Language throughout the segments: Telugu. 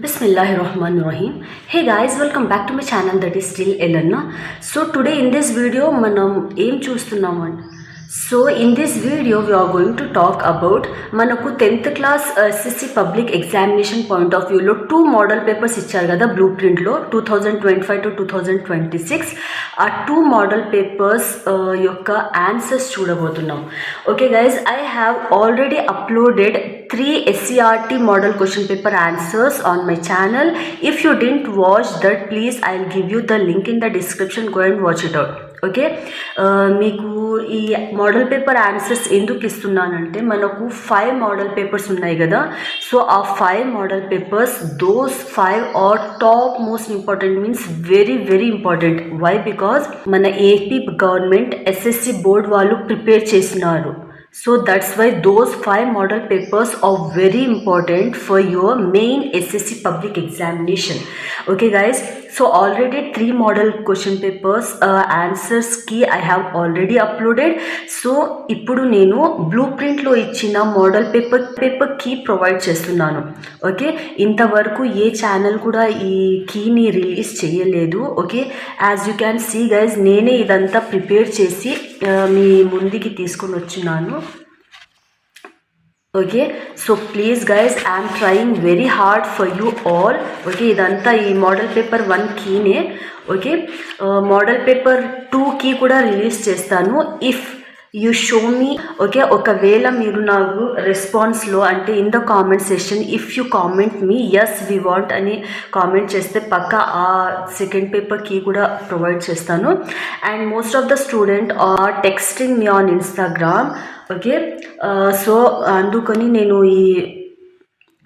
Bismillahirrahmanirrahim. Hey guys, welcome back to my channel that is still Elena. So today in this video మనం ఏం చూస్తున్నామండి. So in this video we are going to talk about మనకు 10th class SSC public examination point of view లో 2 model papers ఇచ్చారు కదా blueprint లో 2025 to 2026 ఆ 2 model papers యొక్క ఆన్సర్స్ చూడబోతున్నాం. Okay guys, I have already uploaded 3 SCRT model question paper answers on my channel. If you didn't watch that, please I'll give you the link in the description. Go and watch it out. Okay, మీకు ఈ మోడల్ పేపర్ ఆన్సర్స్ ఎందుకు ఇస్తున్నానంటే మనకు 5 మోడల్ పేపర్స్ ఉన్నాయి కదా. సో ఆ 5 model papers those 5 are top most important, means very very important. Why? Because మన ఏపీ గవర్నమెంట్ ఎస్ఎస్సి బోర్డ్ వాళ్ళు ప్రిపేర్ చేసినారు. So that's why those 5 model papers are very important for your main SSC public examination. Okay guys, so already 3 model question papers answers ki I have already uploaded. So ippudu nenu blueprint lo ichina model paper key provide chestunnanu. Okay, inta varaku ye channel kuda ee key ni release cheyaledu. Okay, as you can see guys, nene idantha prepare chesi మీ ముందుకి తీసుకొని వచ్చినాను. Okay, so please guys, I'm trying very hard for you all. Okay, ఇదంతా ఈ మోడల్ పేపర్ 1 కీనే. ఓకే, మోడల్ పేపర్ 2 కీ కూడా రిలీజ్ చేస్తాను if you show me. Okay, ఒకవేళ మీరు నాకు రెస్పాన్స్లో అంటే in the comment session if you comment me yes we want అని కామెంట్ చేస్తే పక్కా ఆ సెకండ్ పేపర్ కీ కూడా ప్రొవైడ్ చేస్తాను. And most of the student are texting me on Instagram. Okay,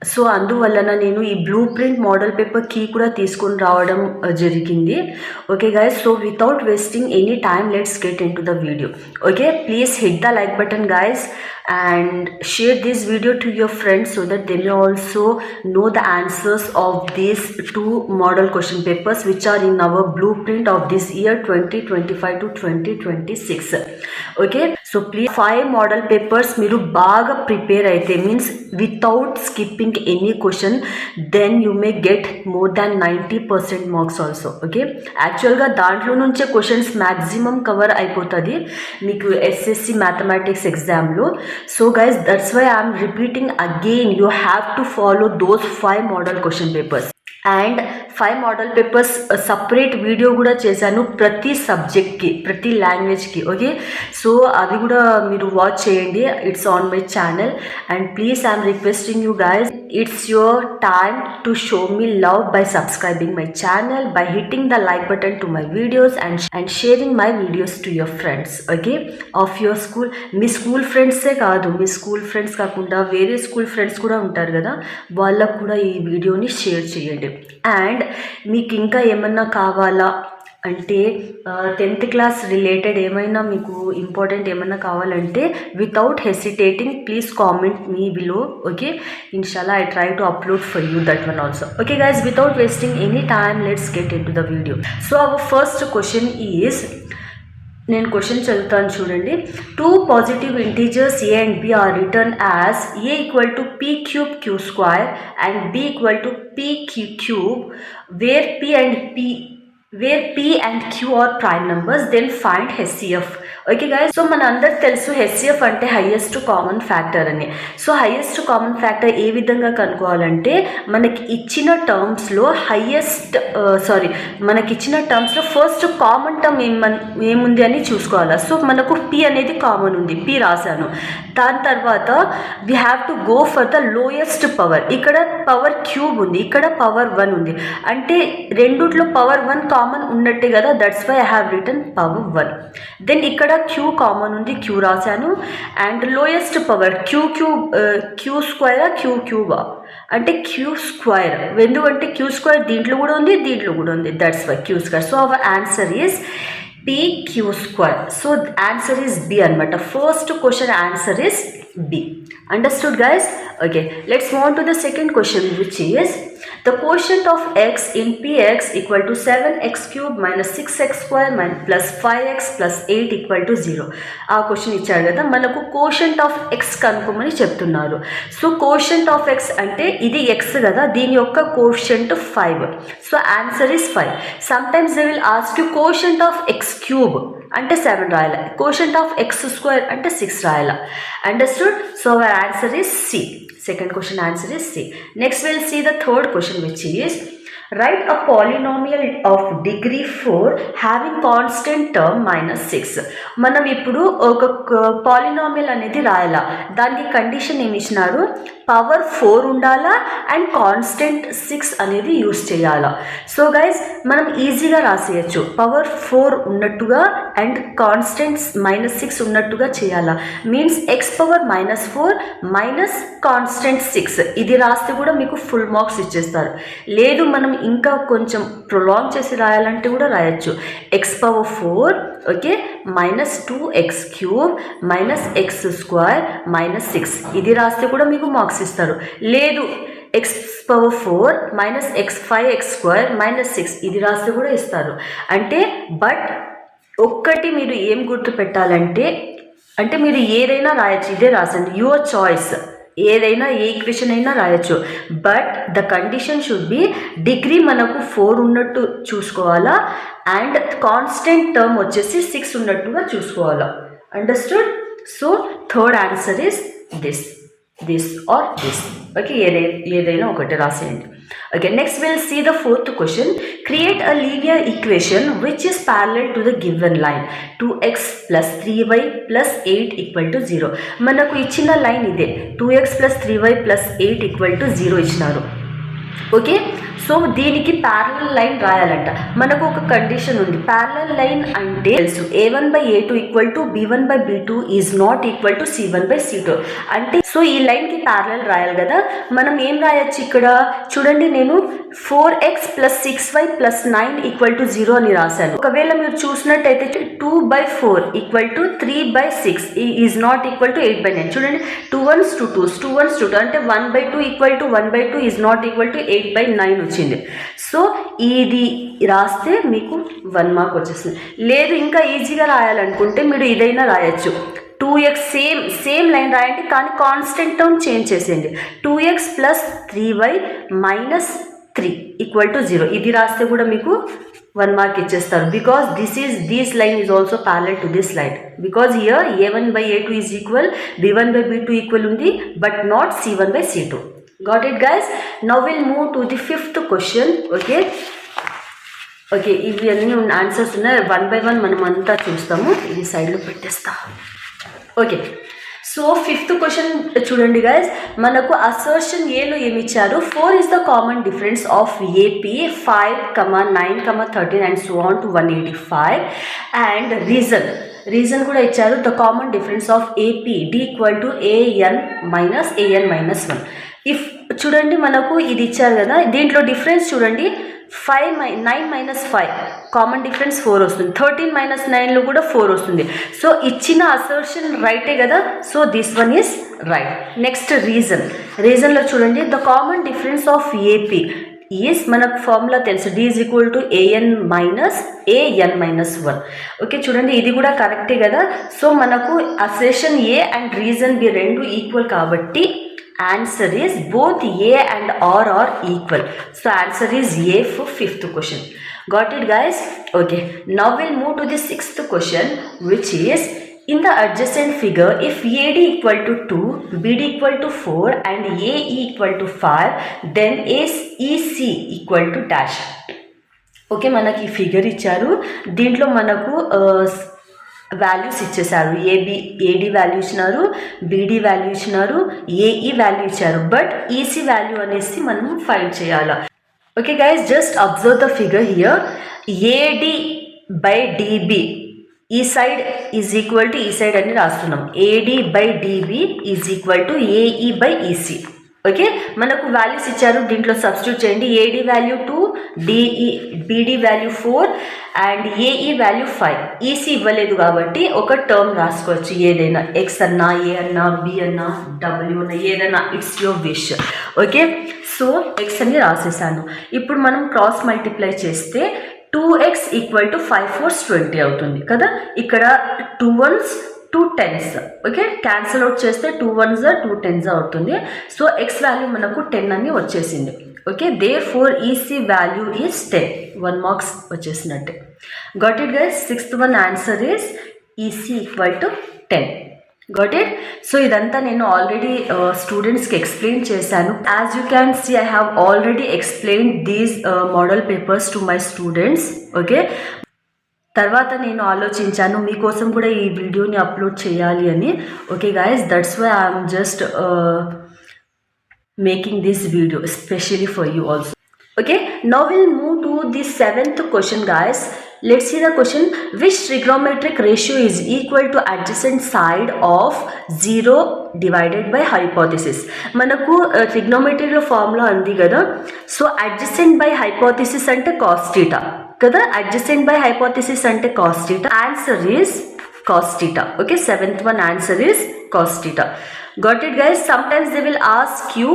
so అందువలన నేను ఈ blue print model paper key కూడా తీసుకొని రావడం జరిగింది. Okay guys, so without wasting any time let's get into the video. Okay, please hit the like button guys and share this video to your friends so that they may also know the answers of these 2 model question papers which are in our blueprint of this year 2025 to 2026. Okay, so please 5 model papers మీరు బాగా ప్రిపేర్ అయితే, means without skipping any question, then you may get more than 90% marks also. Okay, యాక్చువల్గా దాంట్లో నుంచే క్వశ్చన్స్ మ్యాక్సిమం కవర్ అయిపోతుంది మీకు ఎస్ఎస్సి మ్యాథమెటిక్స్ ఎగ్జామ్లో. So guys, that's why I'm repeating again, you have to follow those 5 model question papers. And 5 model papers separate video కూడా చేశాను ప్రతి సబ్జెక్ట్కి, ప్రతి లాంగ్వేజ్కి. ఓకే, సో అది కూడా మీరు వాచ్ చేయండి. It's on my channel. And please I'm requesting you guys, it's your time to show me love by subscribing my channel, by hitting the like button to my videos and sharing my videos to your friends. Okay, of your school. Me school ఫ్రెండ్సే కాదు, మీ స్కూల్ ఫ్రెండ్స్ కాకుండా వేరే స్కూల్ ఫ్రెండ్స్ కూడా ఉంటారు కదా, వాళ్ళకు కూడా ఈ వీడియోని షేర్ చేయండి. అండ్ మీకు ఇంకా ఏమన్నా కావాలా అంటే 10th క్లాస్ రిలేటెడ్ ఏమైనా మీకు ఇంపార్టెంట్ ఏమన్నా కావాలంటే without hesitating please comment me below. Okay, ఇన్షాల్లా I try to upload for you that one also. Okay guys, without wasting any time let's get into the video. So our first question is, నేను క్వశ్చన్ చదువుతాను చూడండి. 2 positive integers A and B are written as A equal to P cube Q square and B equal to P cube where P and Q are prime numbers, then find HCF. Okay guys, so మన అందరికి తెలుసు హెచ్సిఎఫ్ అంటే హైయెస్ట్ కామన్ ఫ్యాక్టర్ అని. సో హైయెస్ట్ కామన్ ఫ్యాక్టర్ ఏ విధంగా కనుక్కోవాలంటే మనకి ఇచ్చిన టర్మ్స్లో ఫస్ట్ కామన్ టర్మ్ ఏముంది అని చూసుకోవాలి. సో మనకు పి అనేది కామన్ ఉంది, పి రాశాను. దాని తర్వాత we have to go for the lowest power. ఇక్కడ పవర్ క్యూబ్ ఉంది, ఇక్కడ పవర్ 1 ఉంది, అంటే రెండుట్లో పవర్ 1 కామన్ ఉన్నట్టే కదా. That's why I have written power 1. Then ఇక్కడ క్యూ కామన్ ఉంది, క్యూ రాశాను. అండ్ లోయెస్ట్ పవర్ క్యూ స్క్వైరా క్యూబా అంటే క్యూ స్క్వైర్. ఎందుకంటే క్యూ స్క్వైర్ దీంట్లో కూడా ఉంది, దీంట్లో కూడా ఉంది. That's why Q square. So our answer is PQ square. So answer is B అనమాట. First question answer is B. Understood guys? Okay, let's move on to the second question, which is the quotient of x in px equal to 7x cube minus 6x square plus 5x plus 8 equal to 0. ఆ క్వశ్చన్ ఇచ్చారు కదా, మనకు కోషంట్ ఆఫ్ ఎక్స్ కనుక్కోమని చెప్తున్నారు. సో కోషంట్ ఆఫ్ ఎక్స్ అంటే ఇది ఎక్స్ కదా, దీని యొక్క quotient 5. So answer is 5. Some times they will ask you quotient of X cube అంటే 7 రాయాలి, కోషంట్ ఆఫ్ ఎక్స్ స్క్వేర్ అంటే 6 రాయాలి. Understood? So our answer is C. Second question answer is C. Next we'll see the third question, which is write a polynomial of degree 4 having constant term minus 6. మనం ఇప్పుడు ఒక పాలినామియల్ అనేది రాయాలా, దానికి కండిషన్ ఏమి ఇచ్చినారు, పవర్ 4 ఉండాలా అండ్ కాన్స్టెంట్ 6 అనేది యూస్ చేయాలా. సో గైస్ మనం ఈజీగా రాసేయచ్చు, పవర్ 4 ఉన్నట్టుగా అండ్ కాన్స్టెంట్స్ -6 ఉన్నట్టుగా చేయాలా. Means x power -4 minus constant 6 ఇది రాస్తే కూడా మీకు ఫుల్ మార్క్స్ ఇచ్చేస్తారు. లేదు మనం ఇంకా కొంచెం ప్రొలాంగ్ చేసి రాయాలంటే కూడా రాయొచ్చు, x power 4 okay minus 2x cube minus x square minus 6 ఇది రాస్తే కూడా మీకు మార్క్స్ ఇస్తారు. లేదు x power 4 minus x5x square minus 6 ఇది రాస్తే కూడా ఇస్తారు. అంటే బట్ ఒక్కటి మీరు ఏం గుర్తు పెట్టాలంటే, అంటే మీరు ఏదైనా రాయొచ్చు, ఇదే రాసండి, యువర్ చాయిస్, ఏదైనా ఏ ఈక్వేషన్ అయినా రాయొచ్చు. But the condition should be degree మనకు 4 ఉన్నట్టు చూసుకోవాలా అండ్ కాన్స్టెంట్ టర్మ్ వచ్చేసి 6 ఉన్నట్టుగా చూసుకోవాలా. Understood? So third answer is this or this. Okay, ఏదైనా ఒకటి రాసేయండి. Okay, next we'll see the fourth question. Create a linear equation which is parallel to the given line 2x plus 3y plus 8 equal to 0. మనకు ఇచ్చిన లైన్ ఇదే, 2x plus 3y plus 8 equal to 0 ఇచ్చినారు. ఓకే, సో దీనికి ప్యారలల్ లైన్ రాయాలంట. మనకు ఒక కండిషన్ ఉంది, ప్యారలల్ లైన్ అంటే తెలుసు, a1/a2 equal to b1/b2 is not equal to c1/c2. అంటే సో ఈ లైన్కి ప్యారలల్ రాయాలి కదా, మనం ఏం రాయొచ్చు ఇక్కడ చూడండి, నేను 4x plus 6y plus 9 equal to 0 అని రాశాను. ఒకవేళ మీరు చూసినట్టయితే 2/4 equal to 3/6 is not equal to 8/9. చూడండి, 2 1s 2 2s 2 1s 2 2 అంటే 1/2 equal to 1/2 is not equal to 8/9 వచ్చింది. సో ఇది రాస్తే మీకు 1 మార్క్ వచ్చేస్తుంది. లేదు ఇంకా ఈజీగా రాయాలనుకుంటే మీరు ఇదైనా రాయొచ్చు, 2x సేమ్ లైన్ రాయండి కానీ కాన్స్టెంట్ టర్మ్ చేంజ్ చేసేయండి, 2x plus 3y minus 3 equal to 0 ఇది రాస్తే కూడా మీకు 1 మార్క్ ఇచ్చేస్తారు. Because this line is also parallel to this line, because here a1/a2 is equal, b1/b2 equal ఉంది, but not c1/c2. Got it guys? Now we'll move to the fifth question. Okay ఇవి అన్నీ ఆన్సర్స్ ఉన్నాయి, 1 by 1 మనం అంతా చూస్తాము. ఇది సైడ్లో పెట్టేస్తా. ఓకే, సో ఫిఫ్త్ క్వశ్చన్ చూడండి గైస్, మనకు అసర్షన్ ఏలో ఏమి ఇచ్చారు, 4 is the common difference of AP 5, 9, 13 and so on to 185 and reason కూడా ఇచ్చారు, the common difference of AP D equal to an minus 1. If చూడండి మనకు ఇది ఇచ్చారు కదా, దీంట్లో డిఫరెన్స్ చూడండి, 9 minus 5 కామన్ డిఫరెన్స్ 4 వస్తుంది, 13 minus 9లో కూడా 4 వస్తుంది. సో ఇచ్చిన అసర్షన్ రైటే కదా, so this one is right. Next రీజన్లో చూడండి, the common difference of AP is, మనకు ఫార్ములా తెలుసు, D is equal to an minus 1. Okay చూడండి ఇది కూడా కరెక్టే కదా. సో మనకు assertion A and reason B రెండు ఈక్వల్ కాబట్టి answer is both A and R are equal. So answer is A for fifth question. Got it guys? Okay, now we'll move to the sixth question, which is in the adjacent figure, if AD equal to 2, BD equal to 4 and AE equal to 5, then AEC equal to dash. Okay మనకి ఫిగర్ ఇచ్చారు, దీంట్లో మనకు వాల్యూస్ ఇచ్చేసారు, ఏడి వాల్యూ ఇచ్చినారు, బీడీ వాల్యూ ఇచ్చినారు, ఏఈ వాల్యూ ఇచ్చారు, బట్ ఈసీ వాల్యూ అనేసి మనం ఫైండ్ చేయాలి. Okay guys, just observe the figure here, AD by DB ఈ సైడ్ ఈజ్ ఈక్వల్ టు ఈ సైడ్ అని రాస్తున్నాం, AD by DB is equal to AE by EC. Okay, మనకు వాల్యూస్ ఇచ్చారు, దీంట్లో సబ్స్టిట్యూట్ చేయండి. AD value 2, BD value 4 and AE value 5. EC ఇవ్వలేదు కాబట్టి ఒక టర్మ్ రాసుకోవచ్చు, ఏదైనా ఎక్స్ అన్నా, ఏ అన్నా, బి అన్నా, డబ్ల్యూ అన్నా, ఏదైనా, it's your wish. Okay, so X అని రాసేసాను. ఇప్పుడు మనం క్రాస్ మల్టిప్లై చేస్తే 2x = 5 4s 20 అవుతుంది కదా. ఇక్కడ 2 1s 2 10s. Okay, cancel out చేస్తే 2 1s 2 10s అవుతుంది. సో ఎక్స్ వాల్యూ మనకు 10 అని వచ్చేసింది. Okay, therefore EC value is 10. 1 marks వచ్చేసినట్టే. Got it guys. 6th one answer is EC = 10. Got it. So ఇదంతా నేను ఆల్రెడీ స్టూడెంట్స్కి ఎక్స్ప్లెయిన్ చేశాను. As you can see I have already explain these model papers to my students. Okay, తర్వాత నేను ఆలోచించాను మీకోసం కూడా ఈ వీడియోని అప్లోడ్ చేయాలి అని. Okay guys, that's why I'm just making this video especially for you also. Okay, now we'll move to the 7th question guys. Let's see the question. Which trigonometric ratio is equal to adjacent side of 0 divided by hypothesis? మనకు ట్రిగ్నోమెట్రీలో ఫార్ములా ఉంది కదా. సో అడ్జసెంట్ బై హైపోథిసిస్ అంటే కాస్ థీటా కదా. అడ్జసెంట్ బై హైపోథిసిస్ అంటే cos theta. Answer is cos theta. Okay, 7th one answer is cos theta. Got it guys. Sometimes they will ask you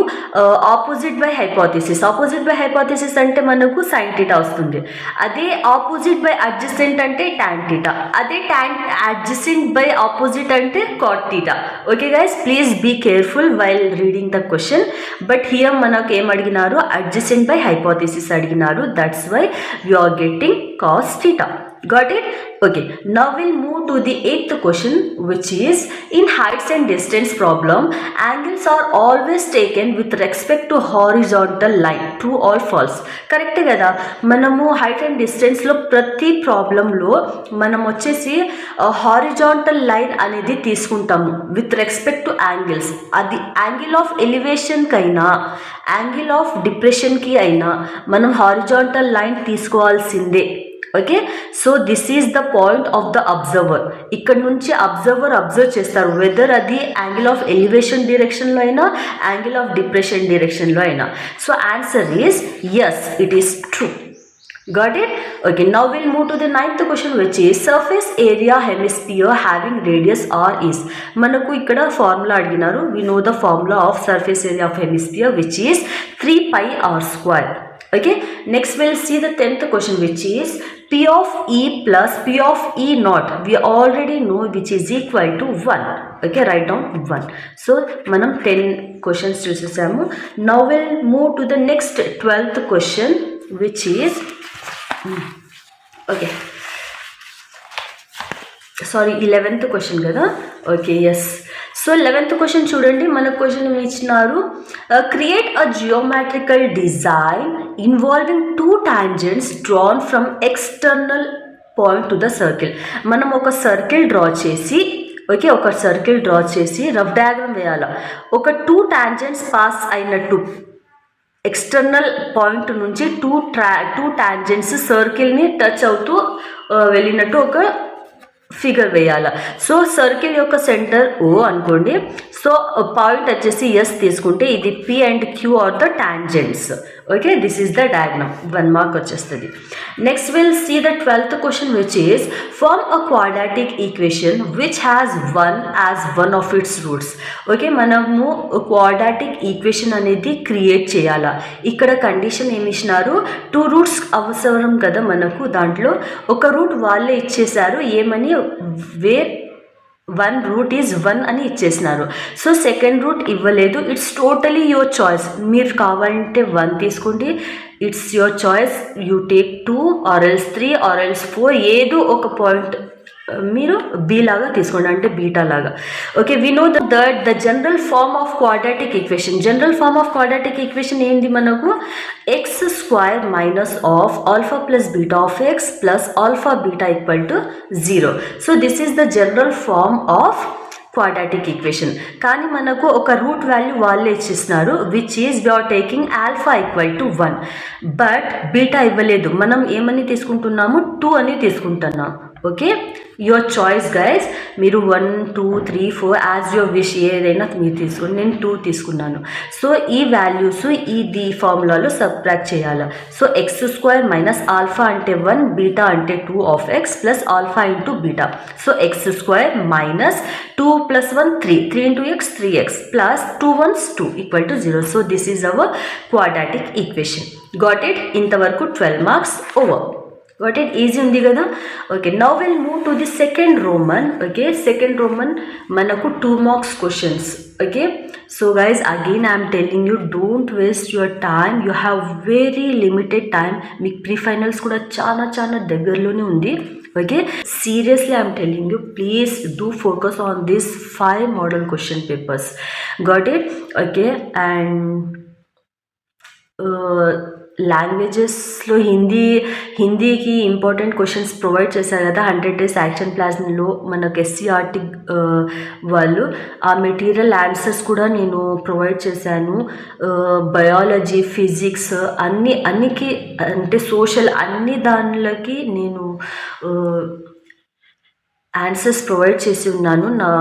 opposite by hypothesis. Opposite by hypothesis అంటే మనకు sin theta వస్తుంది. అదే opposite by adjacent అంటే tan theta. అదే tan adjacent by opposite అంటే cot theta. Okay guys, please be careful while reading the question. But here మనకు ఏం అడిగినారు, adjacent by hypothesis అడిగినారు. That's why we are getting cos theta. Got it? Okay, now we'll move to the 8th question, which is in heights and distance problem, angles are always taken with respect to horizontal line. True or false? Correct కదా. మనము హైట్ అండ్ డిస్టెన్స్లో ప్రతి ప్రాబ్లంలో మనం వచ్చేసి హారిజాంటల్ లైన్ అనేది తీసుకుంటాము విత్ రెస్పెక్ట్ టు యాంగిల్స్. అది యాంగిల్ ఆఫ్ ఎలివేషన్కి అయినా యాంగిల్ ఆఫ్ డిప్రెషన్కి అయినా మనం హారిజాంటల్ లైన్ తీసుకోవాల్సిందే. Okay, so this is the point of the observer. ఇక్కడ నుంచి అబ్జర్వర్ అబ్జర్వ్ చేస్తారు వెదర్ అది యాంగిల్ ఆఫ్ ఎలివేషన్ డైరెక్షన్లో అయినా యాంగిల్ ఆఫ్ డిప్రెషన్ డైరెక్షన్లో అయినా. So answer is yes, it is true. Got it? Okay, now we'll move to the 9th question, which is surface area hemisphere having radius r is. మనకు ఇక్కడ ఫార్ములా అడిగినారు. We know the formula of surface area of hemisphere, which is 3πr². Okay, next we'll see the 10th question, which is P of E plus P of E naught. We already know which is equal to 1. Okay, write down 1. So మనం 10 questions చూసేసాము. Now we'll move to the next 12th question, which is okay, sorry, 11th question కదా. Okay, yes. So 11th question చూడండి. మన క్వశ్చన్ ఇచ్చినారు, create a geometrical design involving 2 tangents drawn from external point to the circle. మనం ఒక సర్కిల్ డ్రా చేసి, ఓకే, ఒక సర్కిల్ డ్రా చేసి రఫ్ డయాగ్రామ్ వేయాలి. ఒక 2 టాంజెంట్స్ పాస్ అయినట్టు ఎక్స్టర్నల్ పాయింట్ నుంచి 2 టాంజెంట్స్ సర్కిల్ని టచ్ అవుతూ వెళ్ళినట్టు ఒక ఫిగర్ వేయాలి. సో సర్కిల్ యొక్క సెంటర్ ఓ అనుకోండి. సో పాయింట్ వచ్చేసి ఎస్ తీసుకుంటే ఇది P and Q are the tangents. Okay, this is the diagram. 1 mark వచ్చేస్తుంది. Next will see the 12th question, which is form a quadratic equation which has 1 as one of its roots. Okay, మనము క్వాడ్రాటిక్ ఈక్వేషన్ అనేది క్రియేట్ చేయాలా. ఇక్కడ కండిషన్ ఏమి ఇచ్చినారు, 2 రూట్స్ అవసరం కదా మనకు. దాంట్లో ఒక రూట్ వాళ్ళే ఇచ్చేసారు, ఏమని, వేర్ 1 రూట్ ఈజ్ 1 అని ఇచ్చేసినారు. సో సెకండ్ రూట్ ఇవ్వలేదు. It's totally your choice. మీరు కావాలంటే 1 తీసుకోండి, it's your choice. You take 2 or else 3 or else 4, ఏదో ఒక పాయింట్ మీరు బి లాగా తీసుకోండి, అంటే బీటా లాగా. Okay, we know that the general form of quadratic equation. General form of quadratic equation ఏంది మనకు, x² minus of alpha plus beta of X plus alpha beta equal to 0. So this is the general form of quadratic equation. కానీ మనకు ఒక రూట్ వాల్యూ వాళ్ళే ఇచ్చిస్తున్నారు, which is we are taking alpha equal to 1. But beta ఇవ్వలేదు. మనం ఏమని తీసుకుంటున్నాము, 2 అని తీసుకుంటున్నాం. Okay, your choice guys. మీరు 1, 2, 3, 4 యాజ్ యువర్ విష్ ఏదైనా మీరు తీసుకోండి. నేను 2 తీసుకున్నాను. సో ఈ వాల్యూస్ ఈ ఫార్ములాలో సబ్ట్రాక్ట్ చేయాలి. సో x² మైనస్ ఆల్ఫా అంటే 1, బీటా అంటే 2 of x plus alpha into beta. So x² minus 2 + 1 3, 3 into x 3x plus 2 1s 2 equal to 0. So this is our quadratic equation. Got it? ఇంతవరకు 12 marks over. Got it? Easy ఉంది కదా. Okay, now will move to the second Roman. Okay, second Roman మనకు 2 marks questions. Okay, so guys again I'm telling you, don't waste your time. You have very limited time. మీకు ప్రీ ఫైనల్స్ కూడా చాలా దగ్గరలోనే ఉంది. Okay, seriously I'm telling you, please do focus on this 5 model question papers. Got it? Okay, and లాంగ్వేజెస్లో హిందీకి ఇంపార్టెంట్ క్వశ్చన్స్ ప్రొవైడ్ చేశారు కదా 100 days యాక్షన్ ప్లాన్లో మనకు SCRT వాళ్ళు. ఆ మెటీరియల్ ఆన్సర్స్ కూడా నేను ప్రొవైడ్ చేశాను. బయాలజీ, ఫిజిక్స్ అన్నికి అంటే సోషల్ అన్ని దానిలకి నేను ఆన్సర్స్ ప్రొవైడ్ చేసి ఉన్నాను. నా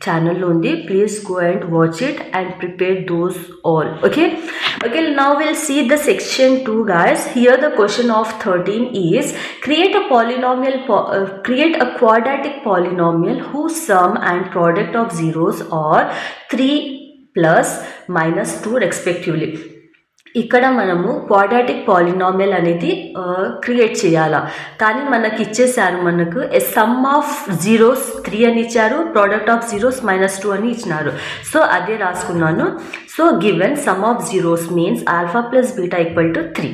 ఛానల్లో ఉంది. Please go and watch it and prepare those all. Okay, now we'll see the section 2 guys. Here the question of 13 is create a quadratic polynomial whose sum and product of zeros are 3 plus minus 2 respectively. ఇక్కడ మనము క్వాడ్రాటిక్ పాలినామియల్ అనేది క్రియేట్ చేయాలా, కానీ మనకి ఇచ్చేసారు. మనకు సమ్ ఆఫ్ జీరోస్ 3 అని ఇచ్చారు, ప్రోడక్ట్ ఆఫ్ జీరోస్ -2 అని ఇచ్చినారు. సో అదే రాసుకున్నాను. So given some of zeros means alpha plus beta equal to 3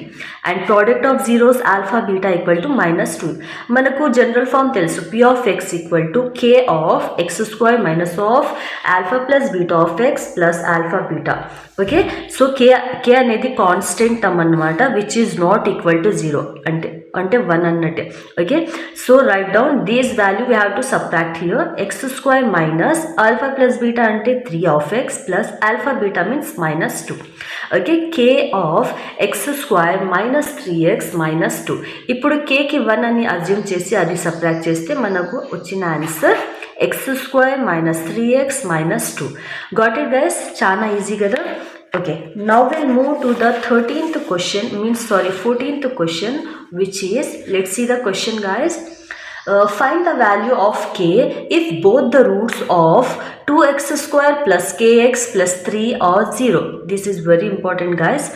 and product of zeros alpha beta equal to -2. మనకు జనరల్ ఫామ్ తెలుసు, p of x equal to k of x² minus of alpha plus beta of x plus alpha beta. Okay, so k అనేది కాన్స్టెంట్ టర్మ్ అన్నమాట, which is not equal to 0 అంటే 1 అన్నట్టే. Okay, so right down these value we have to subtract here. x² minus alpha plus beta అంటే 3 of x plus alpha beta means -2. Okay, k of x² minus 3x -2. ఇప్పుడు kకి 1 అని అజ్యూమ్ చేసి అది సబ్ట్రాక్ట్ చేస్తే మనకు వచ్చిన answer x² minus 3x minus 2. Got it guys? చాలా ఈజీ కదా. Okay, now we'll move to the 14th question, which is, let's see the question guys. Find the value of k if both the roots of 2x² plus kx plus 3 are 0. This is very important guys.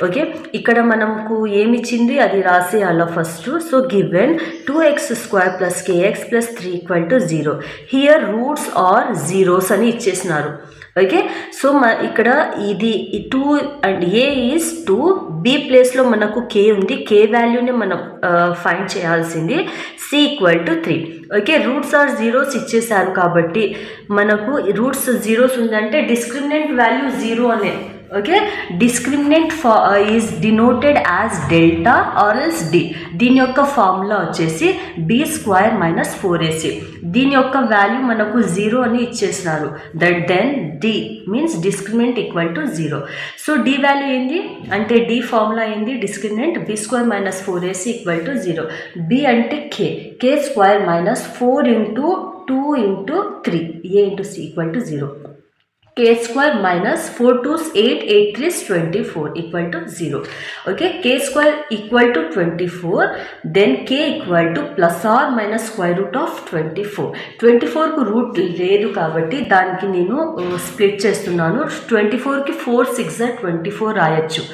Okay, ఇక్కడ మనకు ఏమి ఇచ్చింది అది రాసేయాలా first. So given 2x² plus kx plus 3 equal to 0. Here roots are zeros అని ఇచ్చేసినారు. ఓకే, సో ఇక్కడ ఇది 2 అండ్ ఏ ఈజ్ 2, బి ప్లేస్లో మనకు కే ఉంది, కే వాల్యూని మనం ఫైండ్ చేయాల్సింది. C equal to 3. Okay, roots are zeros ఇచ్చేసారు కాబట్టి మనకు రూట్స్ జీరోస్ ఉందంటే డిస్క్రిమినెంట్ వాల్యూ 0 అనే. Okay, discriminant is denoted as delta or else D. దీని యొక్క ఫార్ములా వచ్చేసి b² minus 4ac. దీని యొక్క వాల్యూ మనకు 0 అని ఇచ్చేసినారు. Then D means discriminant equal to 0. So D value ఏంది అంటే డి ఫార్ములా ఏంది discriminant b² minus 4ac equal to 0. B అంటే k² minus 4 into 2 into 3 a into c equal to 0. k² minus 4 2s 8, 8 3s 24 equal to 0. Okay, k² equal to 24, then k equal to plus or minus square root of 24. 24 కు రూట్ లేదు కాబట్టి దానికి నేను స్ప్లిట్ చేస్తున్నాను. 24కి 4 6 24 రాయొచ్చు.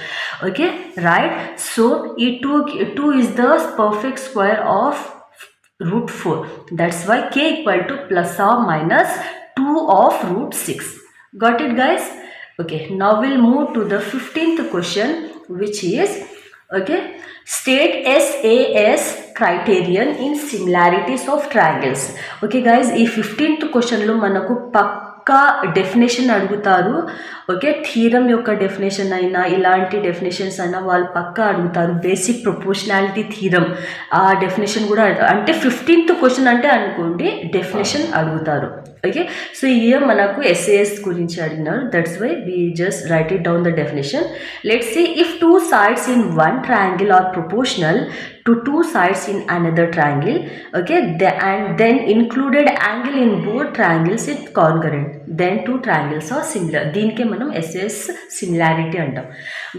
Okay, right. సో ఈ 2 is the perfect square of root 4. That's why k equal to plus or minus 2 of root 6. Got it guys? Okay, now we'll move to the 15th question, which is, okay, state SAS criterion in similarities of triangles. Okay guys, ఈ 15th question లో మనకు పక్కా డెఫినేషన్ అడుగుతారు. ఓకే, థీరం యొక్క డెఫినేషన్ అయినా ఇలాంటి డెఫినేషన్స్ అయినా వాళ్ళు పక్కా అడుగుతారు. బేసిక్ ప్రొపోర్షనాలిటీ థీరం ఆ డెఫినేషన్ కూడా అంటే 15th క్వశ్చన్ అంటే అనుకోండి డెఫినేషన్ అడుగుతారు. ఓకే, సో ఇయర్ మనకు SAS గురించి అడిగినారు, that's why we just write it down the definition. Let's see, if two sides in one triangle are proportional to two sides in another triangle, okay, and then included angle in both triangles is congruent, then two triangles are similar. దీనికే మనం SAS similarity అంటాం.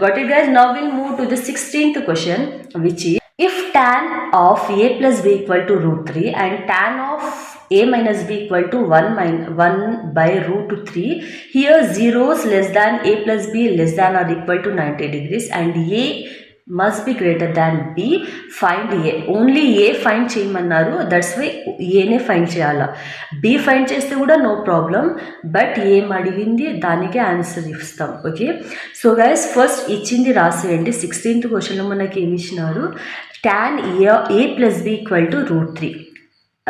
Got it guys? Now we'll move to the 16th question, which is, if tan of a plus b equal to root 3 and tan of a minus b equal to 1 by root 3, here zeros less than a plus b less than or equal to 90 degrees and a must be greater than b, find a. Only A find చేయమన్నారు, దట్స్ వై ఏనే ఫైండ్ చేయాలా. బి ఫైండ్ చేస్తే కూడా నో ప్రాబ్లం, బట్ ఏం అడిగింది దానికే ఆన్సర్ ఇస్తాం. ఓకే, సో గైస్ ఫస్ట్ ఇచ్చింది రాసేయండి. 16th క్వశ్చన్లో మనకి ఏమి ఇచ్చినారు, tan a plus b equal to root 3.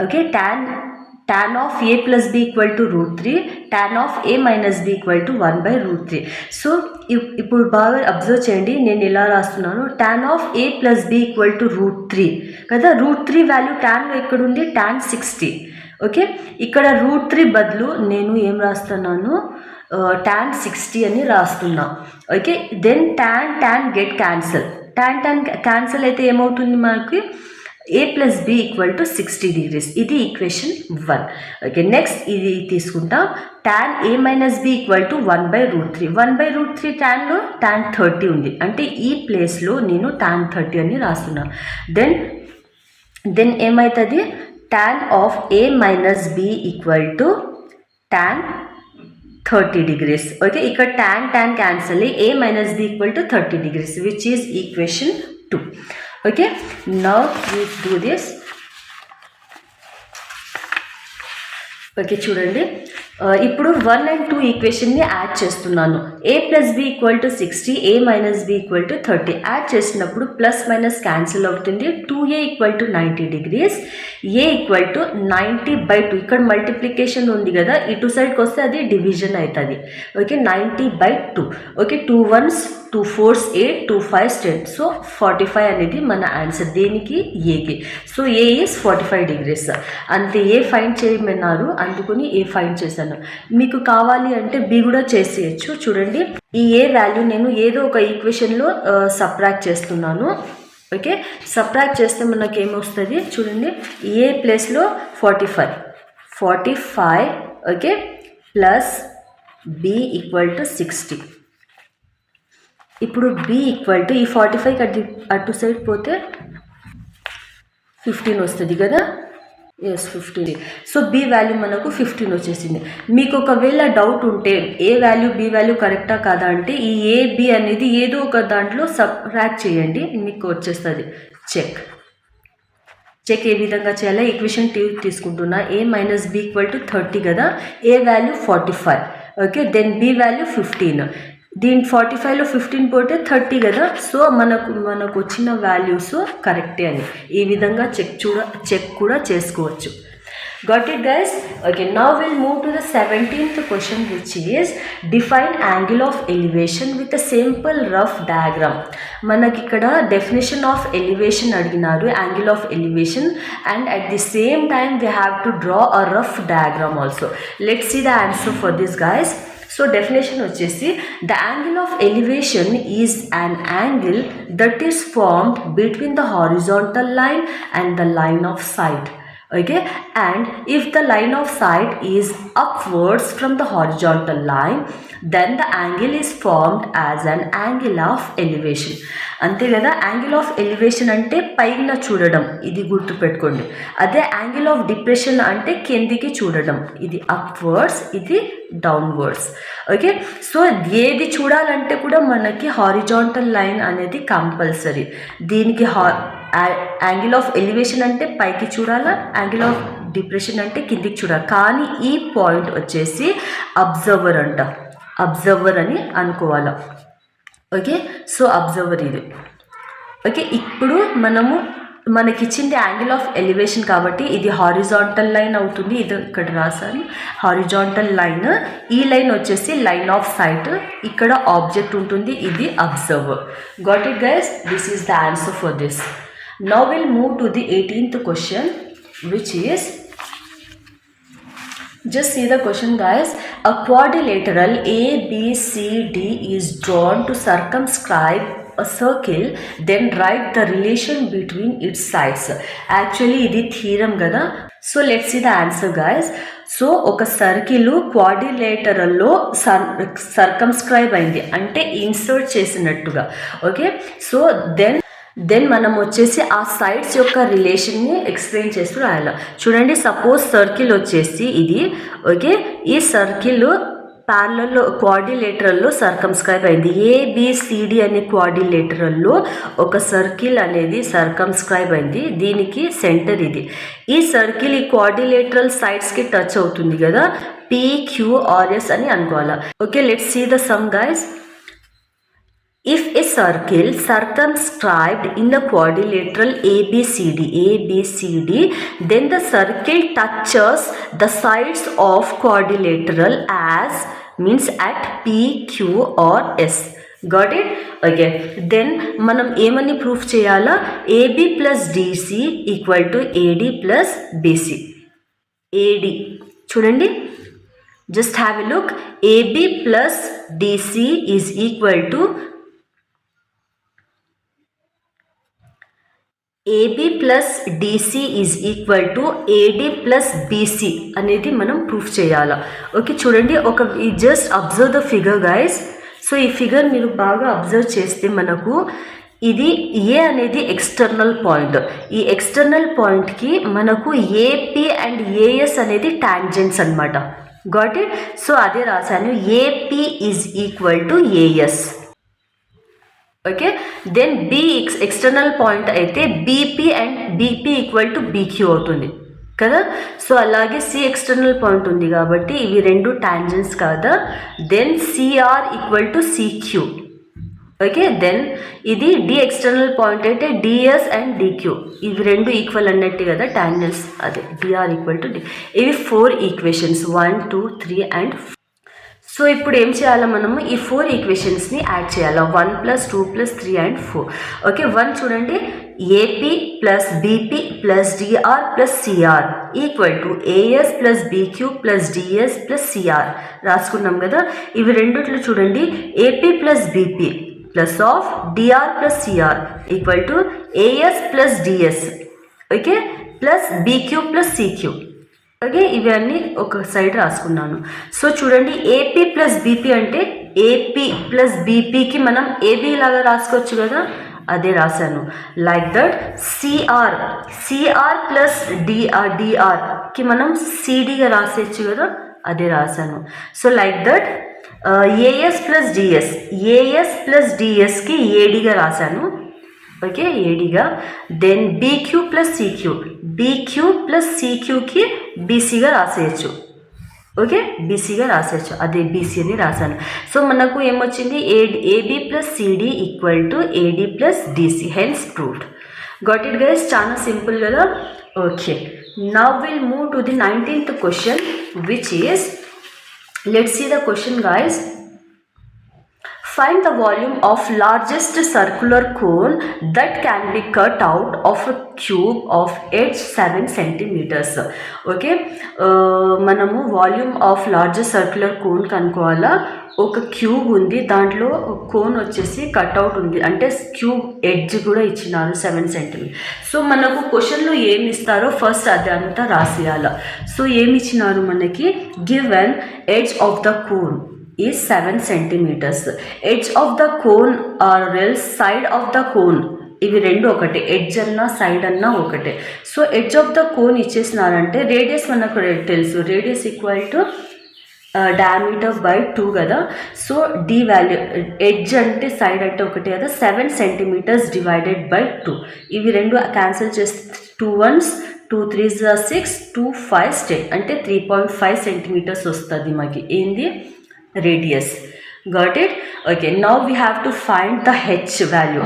Okay, tan of a plus b equal to root 3, tan of a minus b equal to 1 by root 3. So ఇప్పుడు బాగా అబ్జర్వ్ చేయండి, నేను ఇలా రాస్తున్నాను, tan of a plus b equal to root 3 కదా. రూట్ 3 వాల్యూ ట్యాన్లో ఎక్కడుంది, tan 60. ఓకే, ఇక్కడ రూట్ 3 బదులు నేను ఏం రాస్తున్నాను, tan 60 అని రాస్తున్నా. Okay, then tan get cancel, tan cancel అయితే ఏమవుతుంది మనకి, a plus b equal to 60 degrees. ఇది ఈక్వేషన్ 1. ఓకే, నెక్స్ట్ ఇది తీసుకుంటాం, tan a minus b equal to 1 by root 3. 1 by root 3 ట్యాన్లో tan 30 ఉంది, అంటే ఈ ప్లేస్లో నేను tan 30 అని రాస్తున్నా. దెన్ ఏమవుతుంది, tan of a minus b equal to tan 30 degrees. Okay, ఇక్కడ tan cancel, a minus b equal to 30 degrees, which is equation 2. Okay, now we do this. Okay, చూడండి, ఇప్పుడు 1 and 2 ఈక్వేషన్ని యాడ్ చేస్తున్నాను. a plus b equal to 60, a minus b equal to 30 add చేసినప్పుడు ప్లస్ మైనస్ క్యాన్సిల్ అవుతుంది. 2a equal to 90 degrees, a equal to 90 by 2. ఇక్కడ మల్టిప్లికేషన్ ఉంది కదా, ఇటు సైడ్కి వస్తే అది డివిజన్ అవుతుంది. Okay, 90 by 2. Okay, 2 1s 2 4s 8, 2 5s 10. So 45 అనేది మన ఆన్సర్ దేనికి, ఏకి. So A is 45 degrees. అంతే, ఏ ఫైండ్ చేయమన్నారు, అందుకని ఏ ఫైండ్ చేశాను. మీకు కావాలి అంటే బి కూడా చేసేయచ్చు. చూడండి, ఈ ఏ వాల్యూ నేను ఏదో ఒక ఈక్వేషన్లో సబ్ట్రాక్ట్ చేస్తున్నాను. ఓకే, సబ్ట్రాక్ట్ చేస్తే మనకి ఏమొస్తుంది చూడండి, ఏ ప్లేస్లో 45. Okay, plus B equal to 60. ఇప్పుడు బి ఈక్వల్ టు ఈ 45 అటు సైడ్ పోతే 15 వస్తుంది కదా. ఎస్, 15. సో బి వాల్యూ మనకు 15 వచ్చేసింది. మీకు ఒకవేళ డౌట్ ఉంటే ఏ వాల్యూ బి వాల్యూ కరెక్టా కాదా అంటే, ఈ ఏ బి అనేది ఏదో ఒక దాంట్లో సబ్ట్రాక్ట్ చేయండి, మీకు వచ్చేస్తుంది. చెక్ ఏ విధంగా చేయాలో ఈక్వేషన్ తీసుకుంటున్నా. a minus B equal to 30 కదా, A value 45. Okay, then B value 15. దీని 45లో 15 పోతే 30 కదా. సో మనకు వచ్చిన వాల్యూస్ కరెక్టే అని ఈ విధంగా చెక్ కూడా చేసుకోవచ్చు. Got it guys? Okay, now we'll move to the 17th question, which is define angle of elevation with a simple rough diagram. మనకి ఇక్కడ డెఫినేషన్ ఆఫ్ ఎలివేషన్ అడిగినారు, angle of elevation, and at the same time we have to draw a rough diagram also. Let's see the answer for this guys. So definition వచ్చేసి, the angle of elevation is an angle that is formed between the horizontal line and the line of sight. Okay, and if the line of sight is upwards from the horizontal line, then the angle is formed as an angle of elevation. అంతే కదా, యాంగిల్ ఆఫ్ ఎలివేషన్ అంటే పైన చూడడం, ఇది గుర్తుపెట్టుకోండి. అదే యాంగిల్ ఆఫ్ డిప్రెషన్ అంటే కిందికి చూడడం, ఇది అప్వర్డ్స్, ఇది డౌన్వర్డ్స్. ఓకే, సో ఏది చూడాలంటే కూడా మనకి హారిజాంటల్ లైన్ అనేది కంపల్సరీ. దీనికి యాంగిల్ ఆఫ్ ఎలివేషన్ అంటే పైకి చూడాలా, యాంగిల్ ఆఫ్ డిప్రెషన్ అంటే కిందికి చూడాలి. కానీ ఈ పాయింట్ వచ్చేసి అబ్జర్వర్ అబ్జర్వర్ అని అనుకోవాలా. ఓకే, సో అబ్జర్వర్ ఇది. ఓకే, ఇప్పుడు మనకిచ్చింది యాంగిల్ ఆఫ్ ఎలివేషన్ కాబట్టి ఇది హారిజాంటల్ లైన్ అవుతుంది. ఇది ఇక్కడ రాసాను, హారిజాంటల్ లైన్. ఈ లైన్ వచ్చేసి లైన్ ఆఫ్ సైట్, ఇక్కడ ఆబ్జెక్ట్ ఉంటుంది, ఇది observer. Got it guys? This is the answer for this. Now we'll move to the 18th question, which is Just see the question, guys. A quadrilateral ABCD is drawn to circumscribe a circle, then write the relation between its sides. Actually ఇది థీరం కదా. So let's see the answer, guys. So ఒక సర్కిల్ క్వాడ్రిలేటరల్లో సర్కమ్స్క్రైబ్ అయింది అంటే ఇన్సర్ట్ చేసినట్టుగా. ఓకే, సో దెన్ మనం వచ్చేసి ఆ సైడ్స్ యొక్క రిలేషన్ని ఎక్స్ప్లెయిన్ చేస్తూ రాయాలి. చూడండి, సపోజ్ సర్కిల్ వచ్చేసి ఇది. ఓకే, ఈ సర్కిల్ ప్యారలల్లో క్వాడ్రిలేటరల్లో సర్కమ్స్క్రైబ్ అయింది. ఏబిసిడి అనే క్వాడ్రిలేటరల్లో ఒక సర్కిల్ అనేది సర్కమ్స్క్రైబ్ అయింది. దీనికి సెంటర్ ఇది. ఈ సర్కిల్ ఈ క్వాడ్రిలేటరల్ సైడ్స్కి టచ్ అవుతుంది కదా, PQRS అని అనుకోవాలి. Okay, let's see the sum, guys. If a circle circumscribed in the quadrilateral ABCD, then the circle touches the sides of quadrilateral as means at P, Q or S. Got it? Okay. Then మనం ఏమని ప్రూఫ్ చేయాలా? AB plus DC equal to AD plus BC. AD చూడండి, just have a look. AB plus DC is equal to AB plus DC is equal to AD plus BC అనేది మనం ప్రూఫ్ చేయాలా. ఓకే, చూడండి, just observe the figure, guys. So ఈ ఫిగర్ మీరు బాగా అబ్జర్వ్ చేస్తే మనకు ఇది ఏ అనేది ఎక్స్టర్నల్ పాయింట్. ఈ ఎక్స్టర్నల్ పాయింట్కి మనకు AP అండ్ AS అనేది టాంజెంట్స్ అనమాట. Got it? సో అదే రాశాను, AP is equal to AS. Okay, then B external point అయితే BP and BP equal to BQ అవుతుంది కదా. సో అలాగే C ఎక్స్టర్నల్ పాయింట్ ఉంది కాబట్టి ఇవి రెండు టాంజెంట్స్ కాదా. Then CR equal to CQ. Okay, then ఇది D ఎక్స్టర్నల్ పాయింట్ అయితే DS అండ్ DQ ఇవి రెండు ఈక్వల్ అన్నట్టు కదా, టాంజెంట్స్. అదే DR ఈక్వల్ టు D. ఇవి 4 ఈక్వేషన్స్, 1, 2, 3 అండ్ 4. సో ఇప్పుడు ఏం చేయాలి, మనము ఈ 4 ఈక్వేషన్స్ని యాడ్ చేయాలి. 1 + 2 + 3 అండ్ 4. ఓకే, 1 చూడండి, AP plus BP plus DR plus CR equal to AS plus BQ plus DS plus CR రాసుకున్నాం కదా. ఇవి రెండిట్లు చూడండి, AP plus BP plus of DR plus CR equal to AS plus DS. Okay, plus BQ plus CQ. Okay, ఇవన్నీ ఒక సైడ్ రాసుకున్నాను. సో చూడండి, AP ప్లస్ BP అంటే AP ప్లస్ BPకి మనం AB లాగా రాసుకోవచ్చు కదా, అదే రాశాను. లైక్ దట్ CR ప్లస్ DRకి మనం CDగా రాసేయచ్చు కదా, అదే రాశాను. So like that AS plus DSకి ADగా రాశాను. ఓకే, ADగా. దెన్ BQ ప్లస్ CQకి BCగా రాసేయచ్చు. ఓకే, BCగా రాసేయచ్చు, అదే BC అని రాశాను. సో మనకు ఏమొచ్చింది, AB plus CD equal to AD plus DC, hence proved. Got it, guys? చాలా సింపుల్ కదా. Okay, now will move to the 19th question, which is, let's see the question, guys. Find the volume of largest circular cone that can be cut out of a cube of edge 7 centimeters. Okay, మనము volume of largest circular cone కనుక్కోవాలా. ఒక క్యూబ్ ఉంది, దాంట్లో కోన్ వచ్చేసి కట్అవుట్ ఉంది, అంటే క్యూబ్ ఎడ్జ్ కూడా ఇచ్చినారు 7 సెంటీమీటర్. సో మనకు క్వశ్చన్లో ఏమి ఇస్తారో ఫస్ట్ అదంతా రాసేయాల. సో ఏమి ఇచ్చినారు మనకి, given edge of the cone is 7 centimeters. Edge of the cone or else side of the cone, ఇవి రెండు ఒకటే, ఎడ్జ్ అన్నా సైడ్ అన్నా ఒకటే. So edge of the cone ఇచ్చేసినారంటే రేడియస్ మనకు తెలుసు, radius equal to diameter by 2 కదా. సో D వాల్యూ, ఎడ్జ్ అంటే సైడ్ అంటే ఒకటే కదా, 7 సెంటీమీటర్స్ డివైడెడ్ బై 2. ఇవి రెండు క్యాన్సిల్ చేస్తే 2 1s 2 3s 6 2 5 10 అంటే 3.5 సెంటీమీటర్స్ వస్తుంది మాకు ఏంది, radius. Got it? Okay, now we have to find the H value.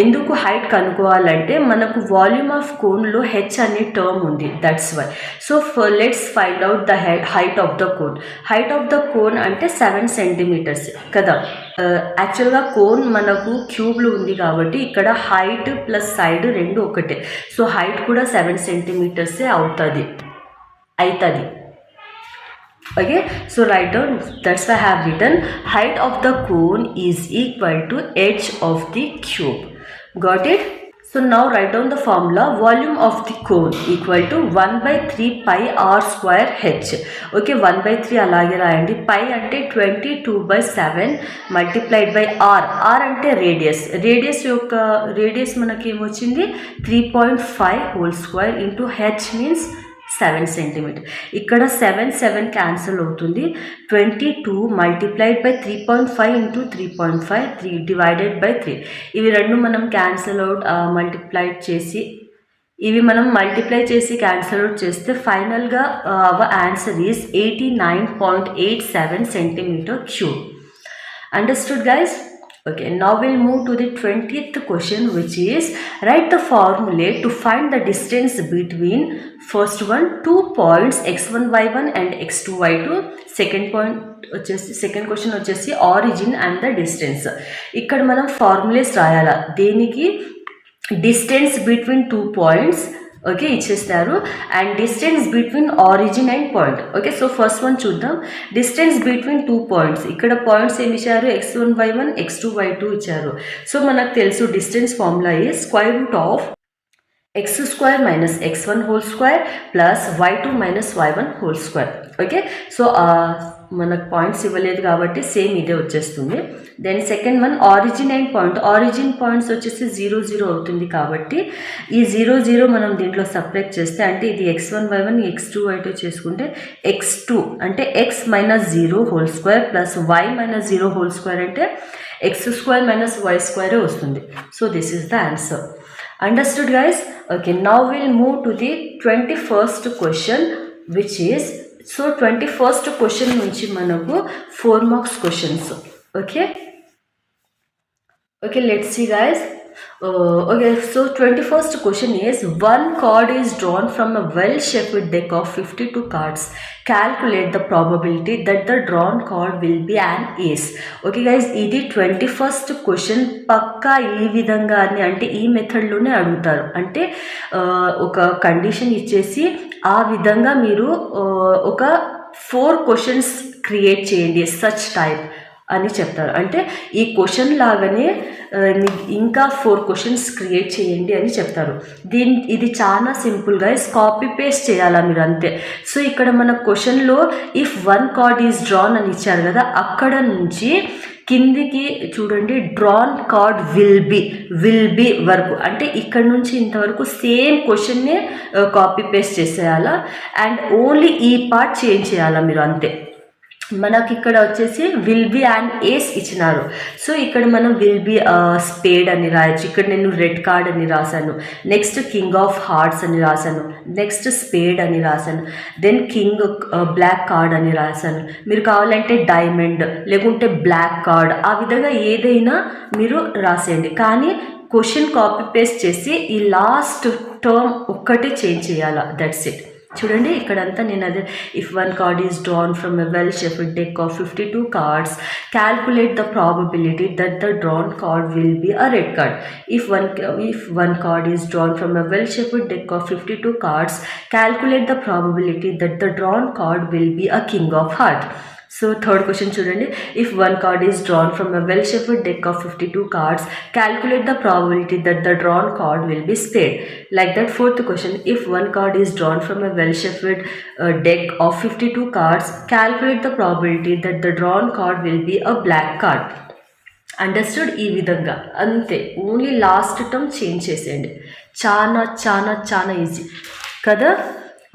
ఎందుకు హైట్ కనుక్కోవాలంటే మనకు వాల్యూమ్ ఆఫ్ కోన్లో హెచ్ అనే టర్మ్ ఉంది, that's why. So let's find out the height of the cone. Height of the cone అంటే 7 సెంటీమీటర్స్ కదా. యాక్చువల్గా కోన్ మనకు క్యూబ్లో ఉంది కాబట్టి ఇక్కడ హైట్ ప్లస్ సైడ్ రెండు ఒకటే. సో హైట్ కూడా 7 సెంటీమీటర్సే అవుతుంది. Okay, so write down, that's why I have written height of the cone is equal to edge of the cube. Got it? So now write down the formula. Volume of the cone equal to 1 by 3 pi r square h. Okay, 1 by 3 అలాగే రాయండి. pi అంటే 22/7 multiplied by r. r అంటే రేడియస్ మనకి ఏమొచ్చింది 3.5 whole square into h means 7 cm. ఇక్కడ 7 క్యాన్సిల్ అవుతుంది. 22 multiplied by 3.5 into 3.5 3 divided by 3. ఇవి రెండు మనం క్యాన్సిల్ అవుట్ మల్టిప్లై చేసి క్యాన్సిల్ అవుట్ చేస్తే ఫైనల్గా hour answer is 89.87 centimeter cube. Understood, guys? Okay, now we'll move to the 20th question, which is write the formula to find the distance between first one 2 points x1 y1 and x2 y2. Second question వచ్చేసి ఆరిజిన్ అండ్ ద డిస్టెన్స్. ఇక్కడ మనం ఫార్ములేస్ రాయాలా దేనికి? డిస్టెన్స్ బిట్వీన్ 2 పాయింట్స్ ఓకే ఇచ్చేస్తారు and distance between origin and point. Okay, so first one చూద్దాం. Distance between 2 points. ఇక్కడ పాయింట్స్ ఏమి ఇచ్చారు? x1 y1 x2 y2 ఇచ్చారు. సో మనకు తెలుసు distance formula is square root of x² minus x1 whole square plus y2 minus y1 whole square. Okay, so మనకు పాయింట్స్ ఇవ్వలేదు కాబట్టి సేమ్ ఇదే వచ్చేస్తుంది. Then second one origin and point. Origin points వచ్చేసి 0 0 అవుతుంది కాబట్టి ఈ 0 0 మనం దీంట్లో సపరేట్ చేస్తే అంటే ఇది x1 y1 x2 y2 చేసుకుంటే x2 అంటే x minus 0 whole square plus y minus 0 whole square అంటే x² మైనస్ y² వస్తుంది. So this is the answer. Understood, guys? Okay, now we'll move to the 21st question, which is, so 21st question nunchi manaku 4 marks questions. Okay, let's see, guys. Okay, so 21st question is, one card is drawn from a well-shaped deck of 52 cards. Calculate the probability that the drawn card will be an ace. Okay, guys, ఇది 21st question పక్కా ఈ విధంగా అంటే ఈ మెథడ్లోనే అడుగుతారు. అంటే ఒక కండిషన్ ఇచ్చేసి ఆ విధంగా మీరు ఒక 4 questions క్రియేట్ చేయండి సచ్ టైప్ అని చెప్తారు. అంటే ఈ క్వశ్చన్ లాగానే ఇంకా 4 క్వశ్చన్స్ క్రియేట్ చేయండి అని చెప్తారు. ఇది చాలా సింపుల్గా కాపీ పేస్ట్ చేయాలా మీరు అంతే. సో ఇక్కడ మన క్వశ్చన్లో ఇఫ్ 1 కార్డ్ ఈజ్ డ్రాన్ అని ఇచ్చారు కదా, అక్కడ నుంచి కిందికి చూడండి డ్రాన్ కార్డ్ విల్ బి వరకు అంటే ఇక్కడ నుంచి ఇంతవరకు సేమ్ క్వశ్చన్నే కాపీ పేస్ట్ చేసేయాలా అండ్ ఓన్లీ ఈ పార్ట్ చేంజ్ చేయాలా మీరు అంతే. మనకి ఇక్కడ వచ్చేసి విల్ బి అండ్ ఏస్ ఇచ్చినారు. సో ఇక్కడ మనం విల్ బి స్పేడ్ అని రాయొచ్చు. ఇక్కడ నేను రెడ్ కార్డ్ అని రాశాను. నెక్స్ట్ కింగ్ ఆఫ్ హార్ట్స్ అని రాశాను. నెక్స్ట్ స్పేడ్ అని రాశాను. దెన్ కింగ్ బ్లాక్ కార్డ్ అని రాశాను. మీరు కావాలంటే డైమండ్ లేకుంటే బ్లాక్ కార్డ్ ఆ విధంగా ఏదైనా మీరు రాసేయండి. కానీ క్వశ్చన్ కాపీ పేస్ట్ చేసి ఈ లాస్ట్ టర్మ్ ఒక్కటే చేంజ్ చేయాలా, దట్స్ ఇట్. చూడండి ఇక్కడంతా నేను అదే if 1 card is drawn from a well shuffled deck of 52 cards calculate the probability that the drawn card will be a red card. If one card is drawn from a well shuffled deck of 52 cards calculate the probability that the drawn card will be a king of heart. So third question చూడండి, if 1 card is drawn from a well shuffled deck of 52 cards calculate the probability that the drawn card will be spade. Like that. Fourth question, if 1 card is drawn from a well shuffled deck of 52 cards calculate the probability that the drawn card will be a black card. Understood? ఈ విధంగా అంతే. ఓన్లీ లాస్ట్ టర్మ్ చేంజ్ చేసేయండి. చాలా చాలా చాలా ఈజీ కదా.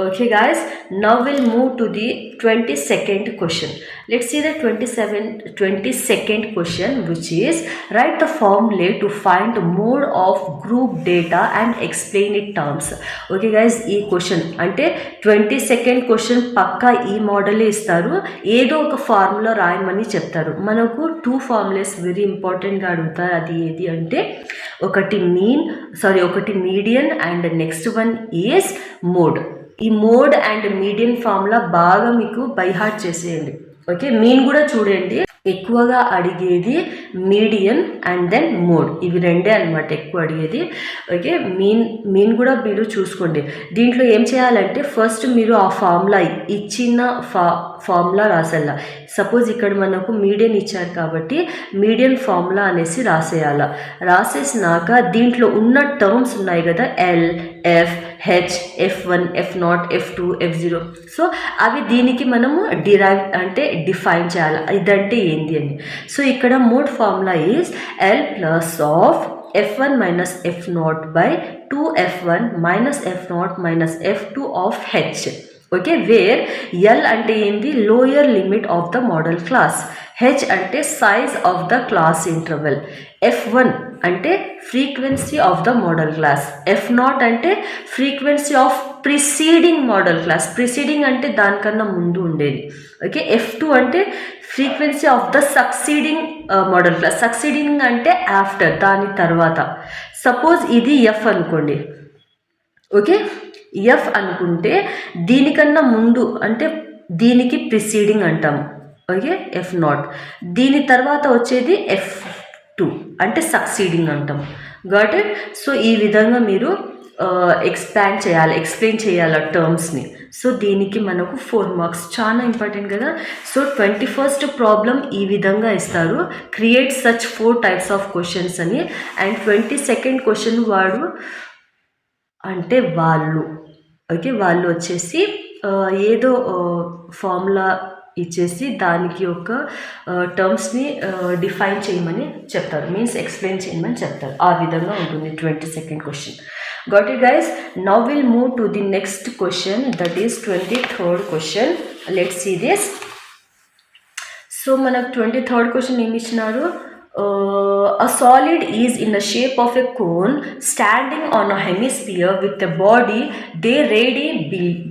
Okay guys, now we'll move to the 22nd question. Let's see the 22nd question, which is write the formula to find mode of group data and explain it terms. Okay guys, ఈ క్వశ్చన్ అంటే 22nd క్వశ్చన్ పక్కా ఈ మోడలే ఇస్తారు. ఏదో ఒక ఫార్ములా రాయమని చెప్తారు. మనకు 2 ఫార్ములాస్ వెరీ ఇంపార్టెంట్గా అడుగుతారు. అది ఏది అంటే ఒకటి median and next one is mode. ఈ మోడ్ అండ్ మీడియన్ ఫార్ములా బాగా మీకు బై హార్ట్ చేసేయండి. ఓకే, మీన్ కూడా చూడండి. ఎక్కువగా అడిగేది మీడియన్ అండ్ దెన్ మోడ్. ఇవి రెండే అనమాట ఎక్కువ అడిగేది. ఓకే, మీన్ కూడా మీరు చూసుకోండి. దీంట్లో ఏం చేయాలంటే ఫస్ట్ మీరు ఆ ఫార్ములా ఇచ్చిన ఫార్ములా రాసేయాల. సపోజ్ ఇక్కడ మనకు మీడియన్ ఇచ్చారు కాబట్టి మీడియన్ ఫార్ములా అనేసి రాసేయాల. రాసేసినాక దీంట్లో ఉన్న టర్మ్స్ ఉన్నాయి కదా, L, F, H, F1, F0, F2, F0. So అవి దీనికి మనము డిఫైన్ చేయాలి ఇదంటే ఏంటి అని. సో ఇక్కడ mode formula is L plus of F1 minus F0 by 2F1 minus F0 minus F2 of H. Okay, where L అంటే ఏంది, lower limit of the modal class. H అంటే size of the class interval. F1 అంటే frequency of the modal class. F0 అంటే frequency of preceding modal class. Preceding అంటే దానికన్నా ముందు ఉండేది. ఓకే, F2 అంటే frequency of the succeeding modal class. Succeeding అంటే ఆఫ్టర్, దాని తర్వాత. సపోజ్ ఇది ఎఫ్ అనుకోండి. ఓకే, ఎఫ్ అనుకుంటే దీనికన్నా ముందు అంటే దీనికి ప్రిసీడింగ్ అంటాము. Okay, F0. దీని తర్వాత వచ్చేది F2 అంటే సక్సీడింగ్ అంటాం. Got it? సో ఈ విధంగా మీరు ఎక్స్ప్లెయిన్ చేయాలి టర్మ్స్ని. సో దీనికి మనకు 4 మార్క్స్, చాలా ఇంపార్టెంట్ కదా. సో 21st ప్రాబ్లం ఈ విధంగా ఇస్తారు, create such 4 types of questions అని. అండ్ 22nd క్వశ్చన్ వాడు అంటే వాళ్ళు, ఓకే, వాళ్ళు వచ్చేసి ఏదో ఫార్ములా ఇచ్చేసి దానికి ఒక టర్మ్స్ని డిఫైన్ చేయమని చెప్తారు, మీన్స్ ఎక్స్ప్లెయిన్ చేయమని చెప్తారు. ఆ విధంగా ఉంటుంది 22nd question. Got it, guys? Now we'll move to the next question, that is 23rd question. Let's see this. So మనకు 23rd question ఏమి ఇచ్చినారు, a solid is in the shape of a cone standing on a hemisphere with the body their radii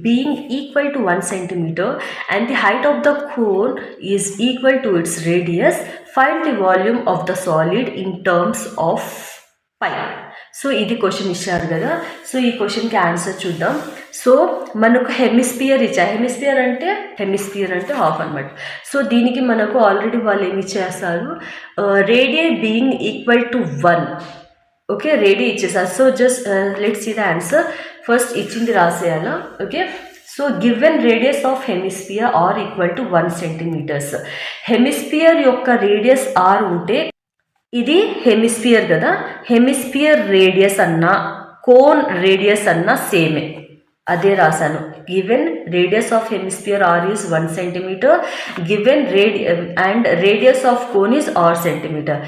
being equal to 1 centimeter and the height of the cone is equal to its radius. Find the volume of the solid in terms of pi. So ఇది క్వశ్చన్ ఇచ్చారు కదా. సో ఈ క్వశ్చన్కి ఆన్సర్ చూద్దాం. సో మనకు హెమిస్పియర్ అంటే హాఫ్ అనమాట. సో దీనికి మనకు ఆల్రెడీ వాళ్ళు ఏమి ఇచ్చేస్తారు, radius being equal to 1. Okay, radius ఇచ్చేసారు. So just let's see the answer. First ఇచ్చింది రాసేయాలా. Okay, so given radius of hemisphere R equal to 1 centimetres. Hemisphere యొక్క రేడియస్ ఆర్ ఉంటే, ఇది హెమిస్పియర్ కదా, హెమిస్పియర్ రేడియస్ అన్నా కోన్ రేడియస్ అన్నా సేమే, అదే రాశాను. Given radius of hemisphere R is 1 centimetre, given and radius of cone is R centimetre.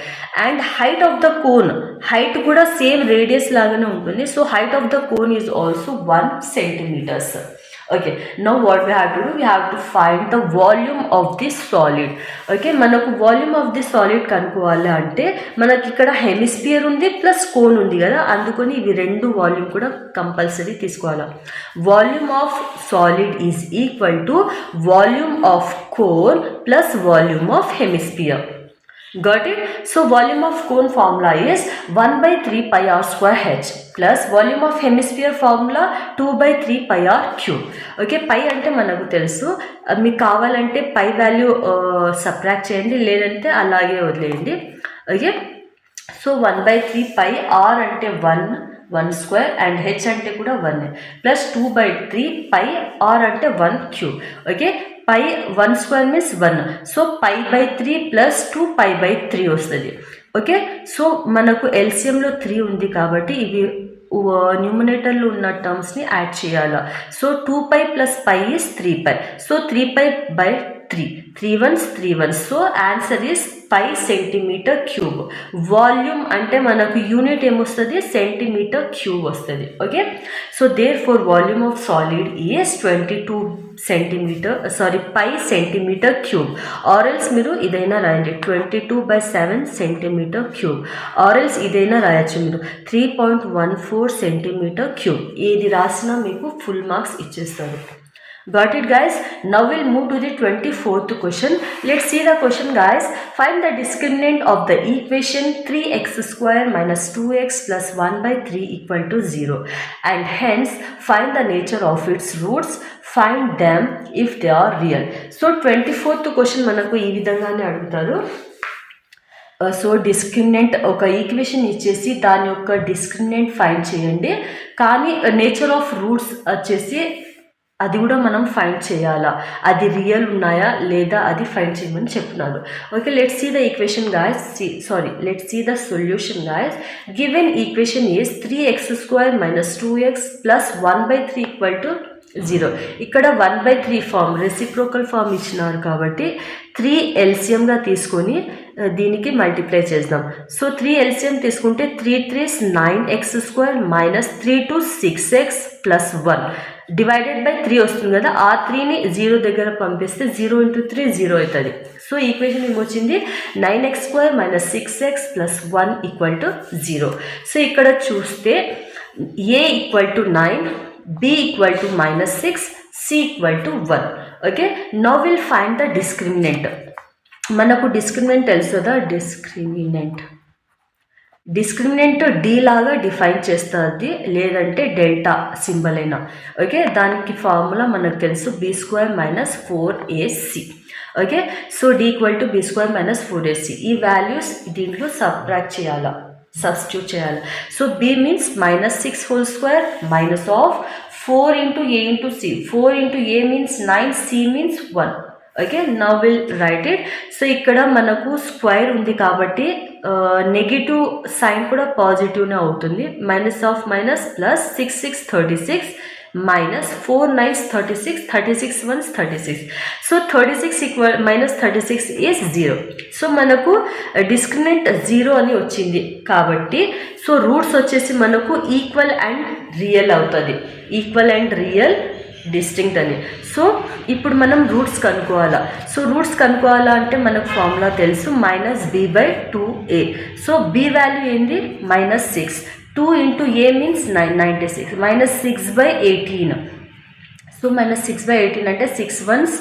And height of the cone, height కూడా సేమ్ రేడియస్ లాగానే ఉంటుంది. So height of the cone is also 1 centimetres. Okay, now what we have to do, we have to find the volume of this solid. Okay, మనకు వాల్యూమ్ ఆఫ్ దిస్ సాలిడ్ కనుక్కోవాలి అంటే మనకి ఇక్కడ హెమిస్పియర్ ఉంది ప్లస్ కోన్ ఉంది కదా, అందుకని ఇవి రెండు వాల్యూమ్ కూడా కంపల్సరీ తీసుకోవాలి. Volume of solid is equal to volume of cone plus volume of hemisphere. Got it? So volume of cone formula is 1 by 3 pi r square h plus volume of hemisphere formula 2 by 3 pi r cube. Okay, పై అంటే మనకు తెలుసు, మీకు కావాలంటే పై వాల్యూ సబ్ట్రాక్ట్ చేయండి, లేదంటే అలాగే వదిలేయండి. Okay, so 1 by 3 pi r అంటే 1 స్క్వేర్ అండ్ హెచ్ అంటే కూడా 1 ప్లస్ 2 by 3 pi r అంటే 1 cube. Okay, pi 1 square means 1, so pi by 3 plus 2 pi by 3 వస్తుంది. ఓకే, సో మనకు ఎల్సిఎంలో 3 ఉంది కాబట్టి ఇవి న్యూమినేటర్లో ఉన్న టర్మ్స్ని యాడ్ చేయాలి. So 2π plus pi is 3π. So 3π by 3, 3 ones 3 ones. So answer is pi centimetre cube. Volume అంటే మనకు యూనిట్ ఏమొస్తుంది, సెంటీమీటర్ క్యూబ్ వస్తుంది. Okay, so therefore volume of solid is 22 pi centimetre cube. Or else మీరు ఇదైనా రాయండి, 22/7 సెంటీమీటర్ క్యూబ్. ఆర్ఎల్స్ ఇదైనా రాయొచ్చు మీరు, 3.14 సెంటీమీటర్ క్యూబ్. ఏది రాసినా మీకు ఫుల్ మార్క్స్ ఇచ్చేస్తారు. Got it, guys? Now we'll move to the 24th question. Let's see the question, guys. Find the discriminant of the equation 3x square minus 2x plus 1 by 3 equal to 0, and hence find the nature of its roots. Find them if they are real. So 24th question manaku ee vidhangane adugutaru. So discriminant ఒక ఈక్వేషన్ ఇచ్చేసి దాని యొక్క డిస్క్రిమినెంట్ ఫైండ్ చేయండి, కానీ నేచర్ ఆఫ్ రూట్స్ వచ్చేసి అది కూడా మనం ఫైండ్ చేయాలా, అది రియల్ ఉన్నాయా లేదా అది ఫైండ్ చేయమని చెప్తున్నాను. Okay, let's see the equation guys. Let's see the solution guys. Given equation is 3x² - 2x + 1/3 = 0. ఇక్కడ 1/3 ఫామ్ రెసిప్రోకల్ ఫామ్ ఇచ్చినారు కాబట్టి 3 ఎల్సిఎంగా తీసుకొని దీనికి మల్టిప్లై చేద్దాం. సో 3 ఎల్సిఎం తీసుకుంటే 3 3s 9x² - 3 2 6x + 1 divided by 3 వస్తుంది కదా, ఆ 3ని 0 దగ్గర పంపిస్తే 0 × 3 0 అవుతుంది. సో ఈక్వేషన్ ఏమొచ్చింది, 9x² - 6x + 1 = 0. సో ఇక్కడ చూస్తే a = 9, b = -6, c = 1. Okay, now will find the discriminant. మనకు డిస్క్రిమినెంట్ తెలుసు కదా, డిస్క్రిమినెంట్ డి లాగా డిఫైన్ చేస్తుంది, లేదంటే డెల్టా సింబల్ అయినా. ఓకే, దానికి ఫార్ములా మనకు తెలుసు, b² - 4ac. Okay, so d = b² - 4ac. ఈ వాల్యూస్ దీంట్లో సబ్స్టిట్యూట్ చేయాలి. So b means -6 whole square minus of 4 × a × c. 4 × a means 9, c means 1. Okay, now will write it. So ఇక్కడ మనకు స్క్వేర్ ఉంది కాబట్టి నెగిటివ్ సైన్ కూడా పాజిటివ్నే అవుతుంది. -(−) Plus 6 6 36 -4 9s 36 36 1s 36. So 36 -36 is 0. So మనకు డిస్క్రిమినెంట్ 0 అని వచ్చింది కాబట్టి సో రూట్స్ వచ్చేసి మనకు ఈక్వల్ అండ్ రియల్ అవుతుంది. ఈక్వల్ అండ్ రియల్, డిస్టింక్ట్ అని. సో ఇప్పుడు మనం రూట్స్ కనుక్కోవాలా. సో రూట్స్ కనుక్కోవాలా అంటే మనకు ఫార్ములా తెలుసు, -b/2a. సో b వాల్యూ ఏంది, -6. 2 × a మీన్స్ 96, -6/18. సో -6/18 అంటే 6 1s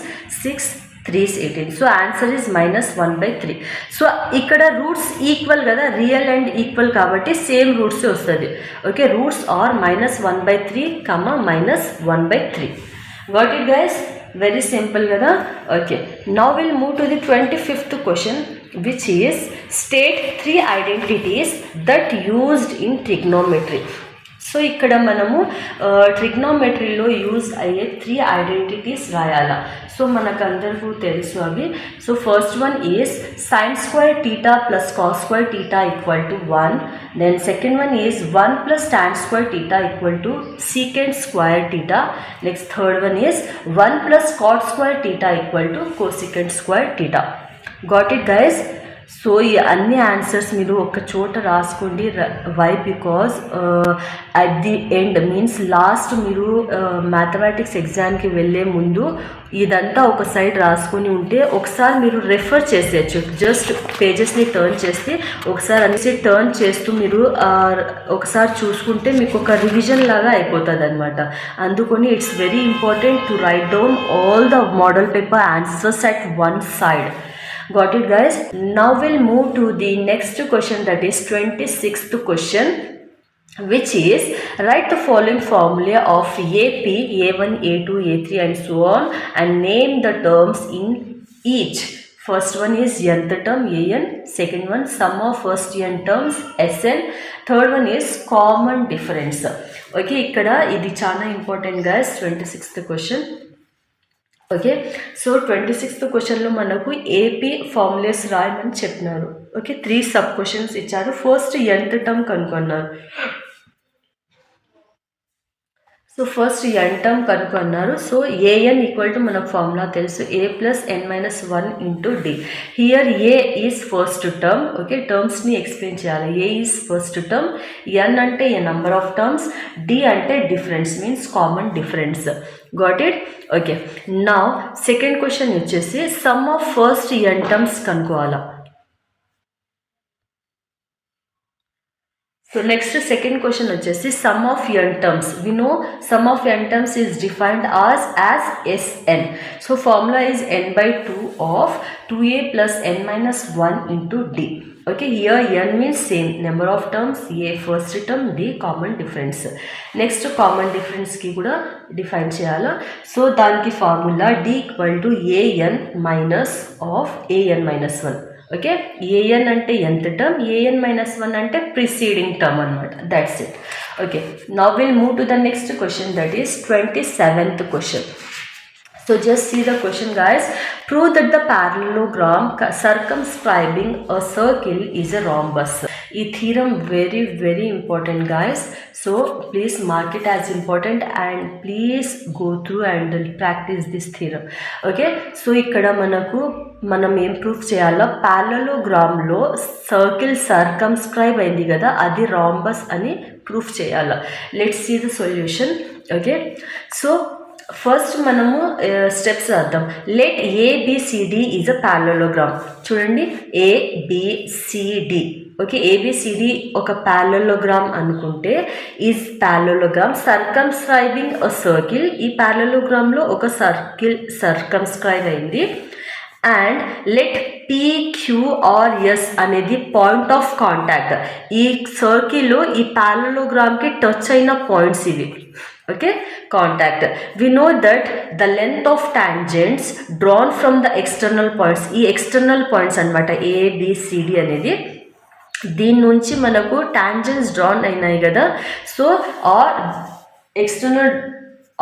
6 3s 18. So answer is -1/3. So ఇక్కడ రూట్స్ ఈక్వల్ కదా, రియల్ అండ్ ఈక్వల్ కాబట్టి సేమ్ రూట్స్ వస్తుంది. Okay, roots are -1/3, -1/3. Got it guys, very simple కదా. Okay, now will move to the 25th question, which is state 3 identities that used in trigonometry. So ఇక్కడ మనము ట్రిగ్నోమెట్రీలో యూజ్ అయ్యే 3 ఐడెంటిటీస్ రాయాలా. సో మనకు అందరికీ తెలుసు అవి. So first one is sin² θ + cos² θ = 1. Then second one is 1 + tan² θ = secant² θ. Next third one is 1 + cot² θ = cosecant² θ. Got it guys. So ఈ అన్ని ఆన్సర్స్ మీరు ఒక చోట రాసుకోండి. Why, because at the end means last మీరు మ్యాథమెటిక్స్ ఎగ్జామ్కి వెళ్ళే ముందు ఇదంతా ఒక సైడ్ రాసుకొని ఉంటే ఒకసారి మీరు రెఫర్ చేసేయచ్చు. జస్ట్ పేజెస్ని టర్న్ చేస్తే ఒకసారి అన్ని టర్న్ చేస్తూ మీరు ఒకసారి చూసుకుంటే మీకు ఒక రివిజన్ లాగా అయిపోతుంది అనమాట. అందుకని it's very important to right down all the model paper answers at one side. Got it guys. Now we'll move to the next question, that is 26th question, which is write the following formula of AP, A1, A2, A3 and so on, and name the terms in each. First one is nth term an, second one sum of first n terms Sn, third one is common difference. Okay, ikkada idi chaana important guys, 26th question. Okay, so 26th క్వశ్చన్లో మనకు ఏపీ ఫార్ములేస్ రాయమని చెప్పినారు. ఓకే, 3 సబ్ క్వశ్చన్స్ ఇచ్చారు. ఫస్ట్ nth టర్మ్ కనుక్కున్నారు. సో ఫస్ట్ n టర్మ్ కనుక్కున్నారు. సో an = మనకు ఫార్ములా తెలుసు, a + n - 1 × d. Here a is first term. Okay, టర్మ్స్ని ఎక్స్ప్లెయిన్ చేయాలి. a is first term, n అంటే a number of terms, d అంటే difference means common difference. Got it. Okay, now second question వచ్చేసి sum of first n terms కనుక్కోవాలా. సో నెక్స్ట్ సెకండ్ క్వశ్చన్ వచ్చేసి sum of n terms. We know sum of n terms is defined as Sn. So formula is n/2 of 2a + n - 1 × d. Okay, here n means same number of terms, a first term, d common difference. Next common difference ki kuda define cheyala. So daniki formula d = an minus of an minus 1. Okay, AN అంటే nth టర్మ్, an-1 అంటే ప్రిసీడింగ్ టర్మ్ అనమాట. That's it. Okay, now will move to the next question, that is 27th question. So just see the question, guys. Prove that the parallelogram circumscribing a circle is a rhombus. This theorem very important, guys. So please mark it as important and please go through and practice this theorem. Okay, so ikkada మనం ఏం ప్రూఫ్ చేయాలో, ప్యారలోగ్రామ్లో సర్కిల్ సర్కమ్స్క్రైబ్ అయింది కదా, అది రాంబస్ అని ప్రూఫ్ చేయాలి. Let's see the solution. Okay, so first మనము స్టెప్స్ రాద్దాం. Let ABCD is a parallelogram. చూడండి, ఏబిసిడి. ఓకే, ఏబిసిడి ఒక ప్యారలోగ్రామ్ అనుకుంటే, is parallelogram circumscribing a circle. ఈ ప్యారలోగ్రామ్లో ఒక సర్కిల్ సర్కమ్స్క్రైబ్ అయింది. అండ్ లెట్ PQRS అనేది పాయింట్ ఆఫ్ కాంటాక్ట్. ఈ సర్కిల్లో ఈ ప్యారలోగ్రామ్కి టచ్ అయిన పాయింట్స్ ఇవి. Okay, contact. We know that the length of tangents drawn from the external points. ఈ ఎక్స్టర్నల్ పాయింట్స్ అనమాట ఏబిసిడి అనేది. దీని నుంచి మనకు టాంజెంట్స్ డ్రాన్ అయినాయి కదా, so are external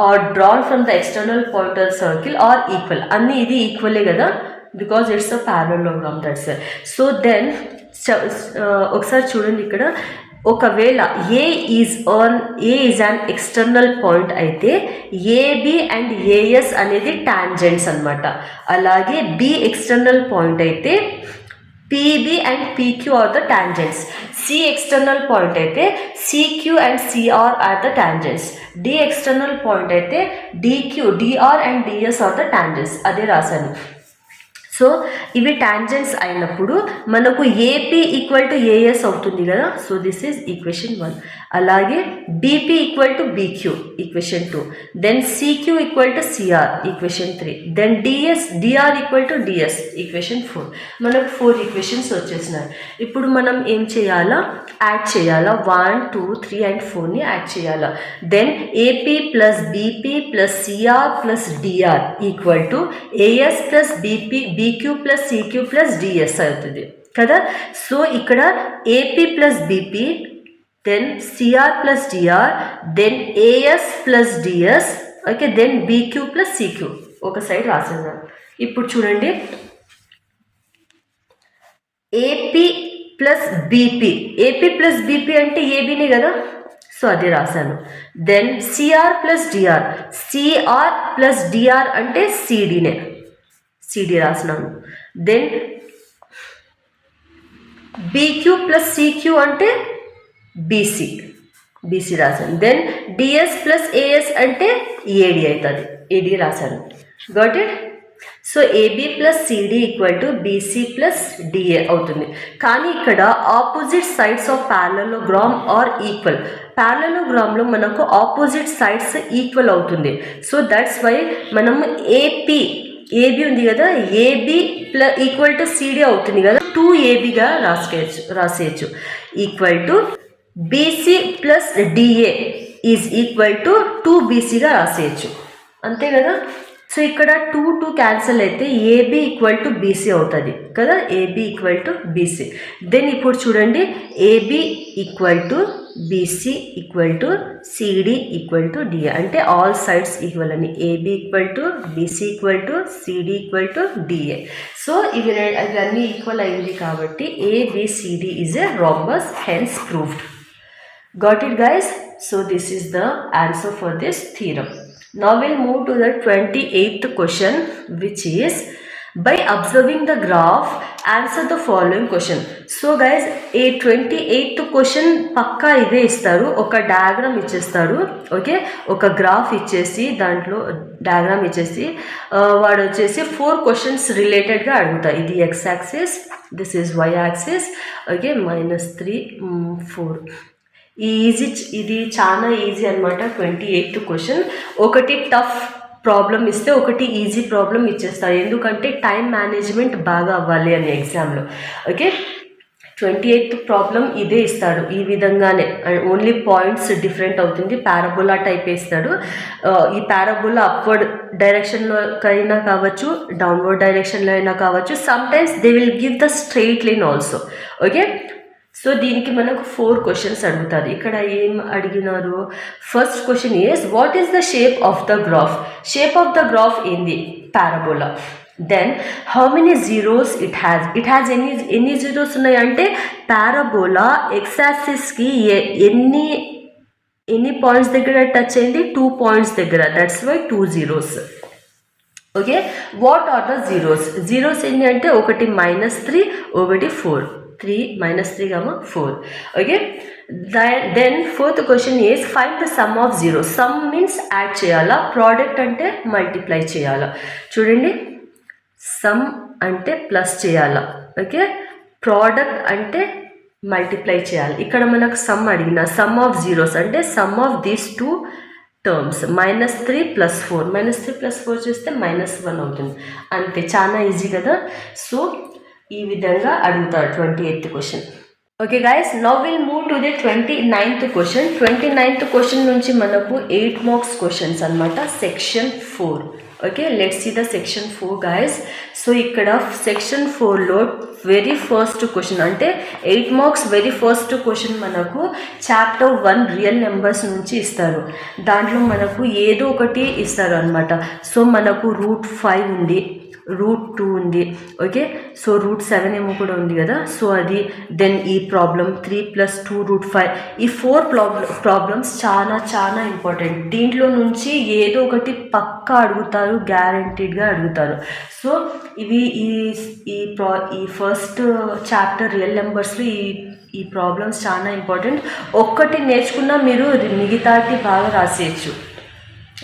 are drawn from the external point of circle are equal. అన్నీ ఇది ఈక్వలే కదా, because it's a parallelogram. That's so then ఒకసారి చూడండి, ఇక్కడ ఒకవేళ A is an external point అయితే ఏబి అండ్ ఏఎస్ అనేది టాంజెంట్స్ అనమాట. అలాగే బి ఎక్స్టర్నల్ పాయింట్ అయితే PB and PQ are the tangents. C external point అయితే CQ and CR are the tangents. D external point అయితే DR and DS are the tangents. అదే రాశాను. సో ఇవి టాంజెంట్స్ అయినప్పుడు మనకు ఏపీ ఈక్వల్ టు ఏఎస్ అవుతుంది కదా. So this is equation 1. అలాగే BP equal to BQ, equation 2. Then CQ equal to CR, equation 3. Then DR equal to DS, equation 4. మనకు 4 ఈక్వేషన్స్ వచ్చేసినాయి. ఇప్పుడు మనం ఏం చేయాలా, యాడ్ చేయాలా. 1, 2, 3 అండ్ 4ని యాడ్ చేయాలా. Then AP plus BP plus CR plus DR equal to AS plus BQ plus CQ plus DS అవుతుంది కదా. సో ఇక్కడ AP plus BP, then CR plus DR, then AS plus DS. Okay, then BQ plus CQ ఒక సైడ్ రాసేద్దాం. ఇప్పుడు చూడండి, AP plus BP, AP plus BP అంటే ఏబీనే కదా, సో అది రాశాను. Then CR plus DR, CR plus DR అంటే సిడీనే, సిడి రాసినాను. దెన్ బీక్యూ ప్లస్ సిక్యూ అంటే బీసీ రాశాను. దెన్ డిఎస్ ప్లస్ ఏఎస్ అంటే ఏడి అవుతుంది, ఏడి రాశాను. Got it. So AB plus CD equal to BC plus DA అవుతుంది. కానీ ఇక్కడ opposite sides of parallelogram are equal. ప్యారలోగ్రామ్లో మనకు ఆపోజిట్ సైడ్స్ ఈక్వల్ అవుతుంది. సో దట్స్ వై మనము ఏబి ఉంది కదా, ఏబి ఈక్వల్ టు సిడి అవుతుంది కదా, 2ఏబిగా రాసేయచ్చు. Equal to BC plus DA is equal to 2బీసీగా రాసేయచ్చు, అంతే కదా. సో ఇక్కడ 2 క్యాన్సిల్ అయితే ఏబి ఈక్వల్ టు బీసీ అవుతుంది కదా, AB equal to BC. Then ఇప్పుడు చూడండి, AB equal to BC equal to CD equal to DA అంటే ఆల్ సైడ్స్ ఈక్వల్ అని. AB equal to BC equal to CD equal to DA. So ఇవన్నీ ఈక్వల్ అయింది కాబట్టి ABCD is a rhombus, hence proved. Got it, guys? So this is the answer for this theorem. Now we'll move to the 28th question, which is by observing the graph answer the following question. So guys, a 28th question పక్కా ఇదే ఇస్తారు, ఒక డయాగ్రామ్ ఇచ్చేస్తారు. ఓకే, ఒక గ్రాఫ్ ఇచ్చేసి దాంట్లో డయాగ్రామ్ ఇచ్చేసి వాడు వచ్చేసి 4 క్వశ్చన్స్ రిలేటెడ్గా అడుగుతారు. ఇది x axis, this is y axis. Okay, -3 4. ఇది చాలా ఈజీ అనమాట. 28th క్వశ్చన్ ఒకటి టఫ్ ప్రాబ్లం ఇస్తే ఒకటి ఈజీ ప్రాబ్లం ఇచ్చేస్తారు, ఎందుకంటే టైం మేనేజ్మెంట్ బాగా అవ్వాలి అని ఎగ్జామ్లో. ఓకే, 28th ప్రాబ్లం ఇదే ఇస్తాడు, ఈ విధంగానే ఓన్లీ పాయింట్స్ డిఫరెంట్ అవుతుంది. పారాబోలా టైప్ వేస్తాడు. ఈ పారాబోలా అప్వర్డ్ డైరెక్షన్లో అయినా కావచ్చు, డౌన్వర్డ్ డైరెక్షన్లో అయినా కావచ్చు. Sometimes they will give the straight line also. Okay, so దీనికి మనకు 4 క్వశ్చన్స్ అడుగుతారు. ఇక్కడ ఏం అడిగినారు? First question is what is the shape of the graph? Shape of the graph ఏంది? Parabola. Then how many zeros it has ఎన్ని జీరోస్ ఉన్నాయి అంటే పారాబోలా ఎక్స్ యాక్సిస్కి ఎన్ని పాయింట్స్ దగ్గర టచ్ అయింది? 2 పాయింట్స్ దగ్గర. That's why 2 zeros. Okay, what are the zeros? Zeros ఏంటి అంటే ఒకటి -3, ఒకటి 4. 3 -3, 4. Okay, then fourth question is find the sum of zero. Sum means add చేయాలా, ప్రోడక్ట్ అంటే మల్టిప్లై చేయాలా. చూడండి, సమ్ అంటే ప్లస్ చేయాలా, ఓకే, ప్రోడక్ట్ అంటే మల్టిప్లై చేయాలి. ఇక్కడ మనకు సమ్ అడిగిన సమ్ ఆఫ్ జీరోస్ అంటే సమ్ ఆఫ్ దీస్ 2 టర్మ్స్. -3 + 4, -3 + 4 చేస్తే -1 అవుతుంది. అంతే, చాలా ఈజీ కదా. సో ఈ విధంగా అడుగుతారు 28th question. Okay guys, now will move to the 29th question. 29th question నుంచి మనకు 8 మార్క్స్ క్వశ్చన్స్ అనమాట, section 4. Okay, let's see the section 4 guys. So ఇక్కడ సెక్షన్ 4లో వెరీ ఫస్ట్ క్వశ్చన్ అంటే 8 మార్క్స్ వెరీ ఫస్ట్ క్వశ్చన్ మనకు చాప్టర్ 1 రియల్ నెంబర్స్ నుంచి ఇస్తారు. దాంట్లో మనకు ఏదో ఒకటి ఇస్తారు అనమాట. సో మనకు √5 ఉంది, √2 ఉంది. ఓకే, సో √7 ఏమో కూడా ఉంది కదా. సో అది, దెన్ ఈ ప్రాబ్లం 3 + 2 √5. ఈ 4 ప్రాబ్లమ్స్ చాలా ఇంపార్టెంట్. దీంట్లో నుంచి ఏదో ఒకటి పక్కా అడుగుతారు, గ్యారంటీడ్గా అడుగుతారు. సో ఇవి ఈ ఫస్ట్ చాప్టర్ రియల్ నెంబర్స్లో ఈ ప్రాబ్లమ్స్ చాలా ఇంపార్టెంట్. ఒక్కటి నేర్చుకున్నా మీరు మిగతాటి బాగా రాసేయచ్చు.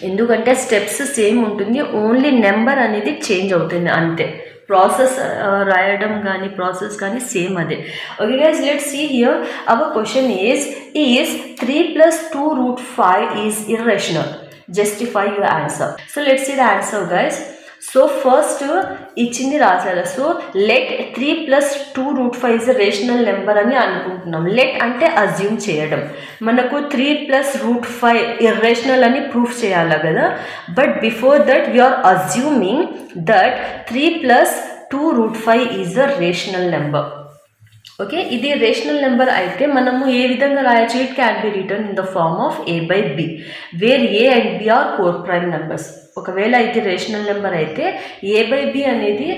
ఎందుకంటే స్టెప్స్ సేమ్ ఉంటుంది, ఓన్లీ నెంబర్ అనేది చేంజ్ అవుతుంది అంతే. ప్రాసెస్ రాయడం కానీ ప్రాసెస్ కానీ సేమ్ అదే. Okay guys, let's see here. Our question is 3 + 2 √5 is irrational. Justify your answer. So let's see the answer guys. So first ఇచ్చింది రాసారు. So let 3 + 2 √5 is rational number అని అనుకుంటున్నాం. లెట్ అంటే అజ్యూమ్ చేయడం. మనకు 3 + √5 ఇర్రేషనల్ అని ప్రూఫ్ చేయాలి కదా. But before that we're assuming that 3 + 2 √5 is a rational number. Okay, ఇది రేషనల్ నెంబర్ అయితే మనము ఏ విధంగా రాయొచ్చు? It can be written in the form of a/b, where a and b are coprime numbers. ఒకవేళ ఇది రేషనల్ నెంబర్ అయితే a/b అనేది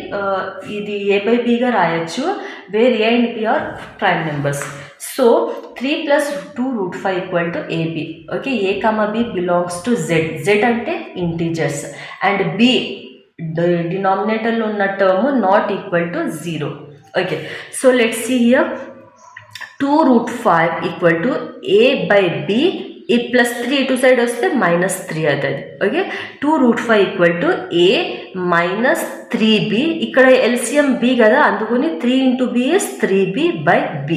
ఇది a/bగా రాయొచ్చు, where a and b are prime numbers. So 3 + 2 √5 = ab. Okay, a, b belongs to z. z అంటే ఇంటీజర్స్ అండ్ b డినామినేటర్లో ఉన్న term not equal to 0. Okay, so let's see here. 2 √5 = a/b. a +3 ఇటు సైడ్ వస్తే -3 అవుతుంది. Okay, 2 √5 a - 3b. ఇక్కడ LCM b కదా, అందుకని 3 × b is 3b/b.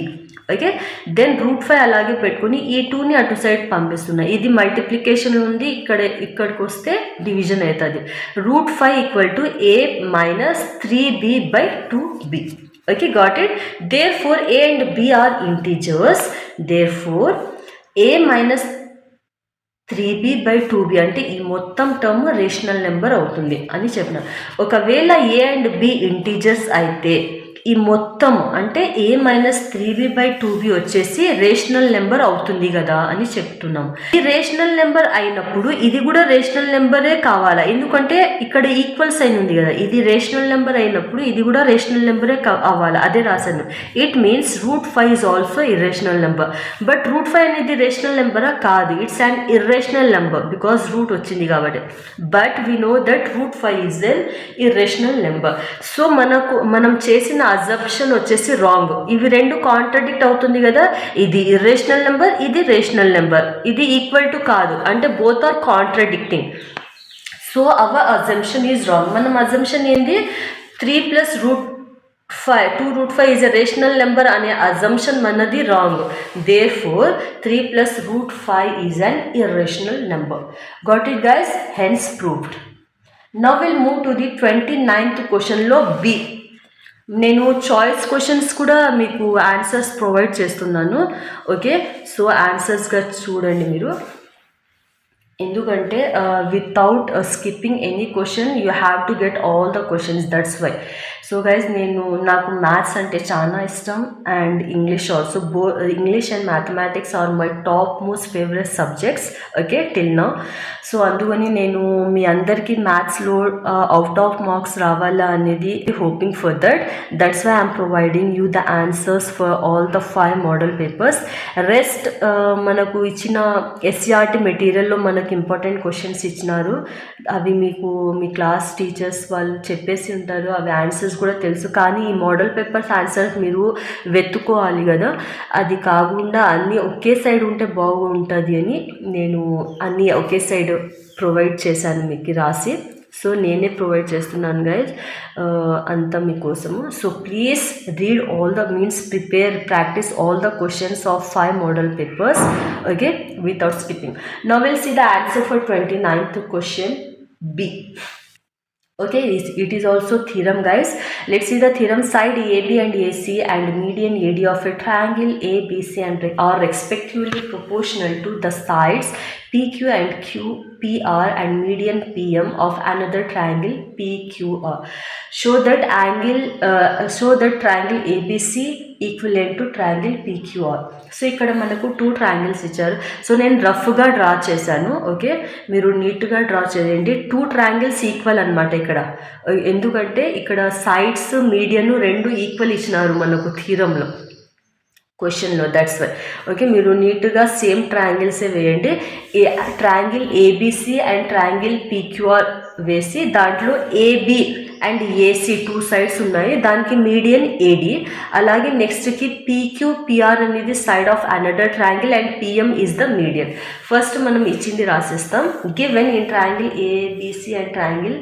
Okay, then √5 అలాగే పెట్టుకుని ఈ 2ని అటు సైడ్ పంపిస్తున్నాయి. ఇది మల్టిప్లికేషన్ ఉంది, ఇక్కడికి వస్తే డివిజన్ అవుతుంది. √5 a - 3b/2b. Okay, got it? Therefore a and b are integers. Therefore a - 3b/2b అంటే ఈ మొత్తం టర్మ్ రేషనల్ నెంబర్ అవుతుంది అని చెప్పిన. ఒకవేళ a and b ఇంటీజర్స్ అయితే ఈ మొత్తం అంటే a - 3b/2b వచ్చేసి రేషనల్ నెంబర్ అవుతుంది కదా అని చెప్తున్నాం. ఈ రేషనల్ నెంబర్ అయినప్పుడు ఇది కూడా రేషనల్ నెంబరే కావాలా, ఎందుకంటే ఇక్కడ ఈక్వల్ సైన్ ఉంది కదా. ఇది రేషనల్ నెంబర్ అయినప్పుడు ఇది కూడా రేషనల్ నెంబరే అవ్వాలి, అదే రాశాను. It means √5 is also irrational number. But √5 అనేది రేషనల్ నెంబరా? కాదు, it's an irrational number because root వచ్చింది కాబట్టి. But we know that √5 is an irrational number. So మనం చేసిన అజంప్షన్ వచ్చేసి రాంగ్. ఇవి రెండు కాంట్రడిక్ట్ అవుతుంది కదా. ఇది ఇర్రేషనల్ నెంబర్, ఇది రేషనల్ నెంబర్, ఇది ఈక్వల్ టు కాదు అంటే both are contradicting. So our assumption is wrong. మనం అజంప్షన్ ఏంది? 3 + 2 √5 ఈజ్ అ రేషనల్ నెంబర్ అనే అజంప్షన్ మనది wrong. Therefore 3 + √5 is an irrational number. Got it guys? Hence proved. Now will move to the 29th క్వశ్చన్లో B. నేను చాయిస్ క్వశ్చన్స్ కూడా మీకు ఆన్సర్స్ ప్రొవైడ్ చేస్తున్నాను. ఓకే, సో ఆన్సర్స్గా చూడండి మీరు. ఎందుకంటే without skipping any question you have to get all the questions, that's why. So guys నాకు మ్యాథ్స్ అంటే చాలా ఇష్టం and English also. English and mathematics are my top most favourite subjects okay till now. So అందుకని నేను మీ అందరికీ మ్యాథ్స్లో అవుట్ ఆఫ్ మార్క్స్ రావాలా అనేది hoping for that's why I'm providing you the answers for all the 5 model papers. Rest మనకు ఇచ్చిన ఎస్సీఆర్టీ మెటీరియల్లో మనకు ఇంపార్టెంట్ క్వశ్చన్స్ ఇచ్చినారు. అవి మీకు మీ క్లాస్ టీచర్స్ వాళ్ళు చెప్పేసి ఉంటారు, అవి ఆన్సర్స్ కూడా తెలుసు. కానీ ఈ మోడల్ పేపర్స్ ఆన్సర్స్ మీరు వెతుక్కోవాలి కదా. అది కాకుండా అన్నీ ఒకే సైడ్ ఉంటే బాగుంటుంది అని నేను అన్నీ ఒకే సైడ్ ప్రొవైడ్ చేశాను మీకు రాసి. సో నేనే ప్రొవైడ్ చేస్తున్నాను గైజ్ అంతా మీకోసము. So please read all the practice all the questions of 5 model papers okay without skipping. Now will see the answer for 29th question B. Okay, it is also theorem guys. Let's see the theorem. Side AB and AC and median AD of a triangle ABC and are respectively proportional to the sides PQ and QPR and median PM of another triangle PQR. Show that triangle ABC equivalent to triangle PQR. So ఇక్కడ మనకు 2 ట్రయాంగిల్స్ ఇచ్చారు. సో నేను రఫ్గా డ్రా చేశాను. ఓకే, మీరు నీట్గా డ్రా చేయండి. 2 ట్రయాంగిల్స్ ఈక్వల్ అనమాట ఇక్కడ. ఎందుకంటే ఇక్కడ సైడ్స్ మీడియన్ 2 ఈక్వల్ ఇచ్చినారు మనకు థీరంలో క్వశ్చన్లో, దట్స్ వై. ఓకే, మీరు నీట్గా సేమ్ ట్రయాంగిల్సే వేయండి. Triangle ABC and triangle PQR వేసి దాంట్లో AB అండ్ AC 2 సైడ్స్ ఉన్నాయి, దానికి మీడియన్ AD. అలాగే నెక్స్ట్కి PQPR అనేది side of another triangle and PM is the median. First మనం ఇచ్చింది రాసిస్తాం. Given in triangle ABC and triangle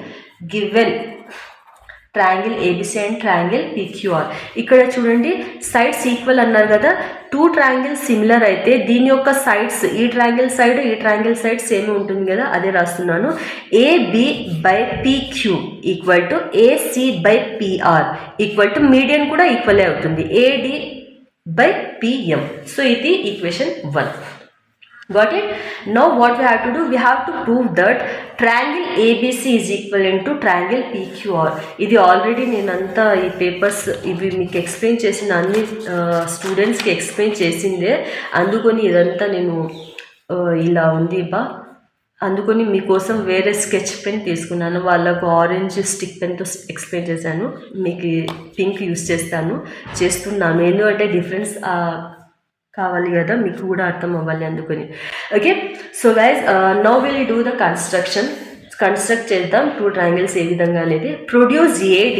ABC and triangle PQR. ఇక్కడ చూడండి సైడ్స్ ఈక్వల్ అన్నారు కదా. 2 ట్రయాంగిల్స్ సిమిలర్ అయితే దీని యొక్క సైడ్స్ ఈ ట్రయాంగిల్ సైడ్ సేమ్ ఉంటుంది కదా, అదే రాస్తున్నాను. AB by PQ equal to AC by PR equal to median కూడా ఈక్వలే అవుతుంది AD బై PM. సో ఇది equation 1. Got it? Now what we have to do? We have to prove that triangle ABC is equivalent to triangle PQR. ఇది ఆల్రెడీ నేనంతా ఈ పేపర్స్ ఇవి మీకు ఎక్స్ప్లెయిన్ చేసిన అన్ని స్టూడెంట్స్కి ఎక్స్ప్లెయిన్ చేసిందే. అందుకొని ఇదంతా నేను ఇలా ఉంది అందుకొని మీకోసం వేరే స్కెచ్ పెన్ తీసుకున్నాను. వాళ్ళకు ఆరెంజ్ స్టిక్ పెన్తో ఎక్స్ప్లెయిన్ చేశాను, మీకు పింక్ యూస్ చేస్తున్నాను. ఎందుకంటే డిఫరెన్స్ కావాలి కదా, మీకు కూడా అర్థం అవ్వాలి అందుకని. Okay, so guys now will do the construct చేద్దాం 2 ట్రయాంగిల్స్ ఏ విధంగా అనేది. Produce AD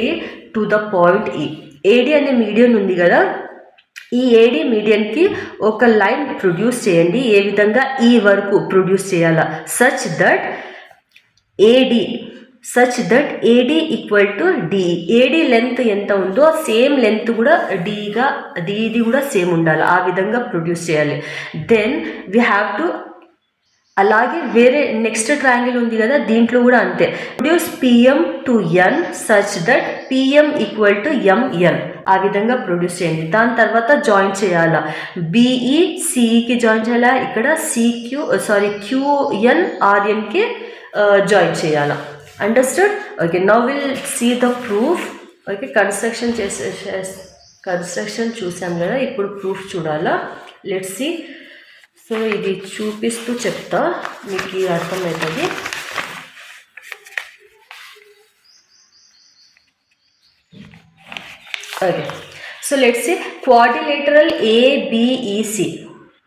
to the point E. AD అనే మీడియన్ ఉంది కదా, ఈ AD మీడియన్కి ఒక లైన్ ప్రొడ్యూస్ చేయండి. ఏ విధంగా ఈ వరకు ప్రొడ్యూస్ చేయాలా, such that AD equal to DE. AD length ఎంత ఉందో సేమ్ లెంత్ కూడా DD కూడా సేమ్ ఉండాలి, ఆ విధంగా ప్రొడ్యూస్ చేయాలి. దెన్ వీ హ్యావ్ టు అలాగే వేరే నెక్స్ట్ ట్రయాంగిల్ ఉంది కదా, దీంట్లో కూడా అంతే. Produce PM to N such that PM equal to MN, ఆ విధంగా ప్రొడ్యూస్ చేయండి. దాని తర్వాత జాయిన్ చేయాలా, BE CEకి జాయిన్ చేయాలా, ఇక్కడ QN RNకి జాయిన్ చేయాలా. Understood? Okay, now we'll see the proof. Okay, construction చూసాం కదా, ఇప్పుడు ప్రూఫ్ చూడాలా. Let's see. సో ఇది చూపిస్తూ చెప్తా, మీకు అర్థమవుతుంది. Okay, so let's see. Quadrilateral ABEC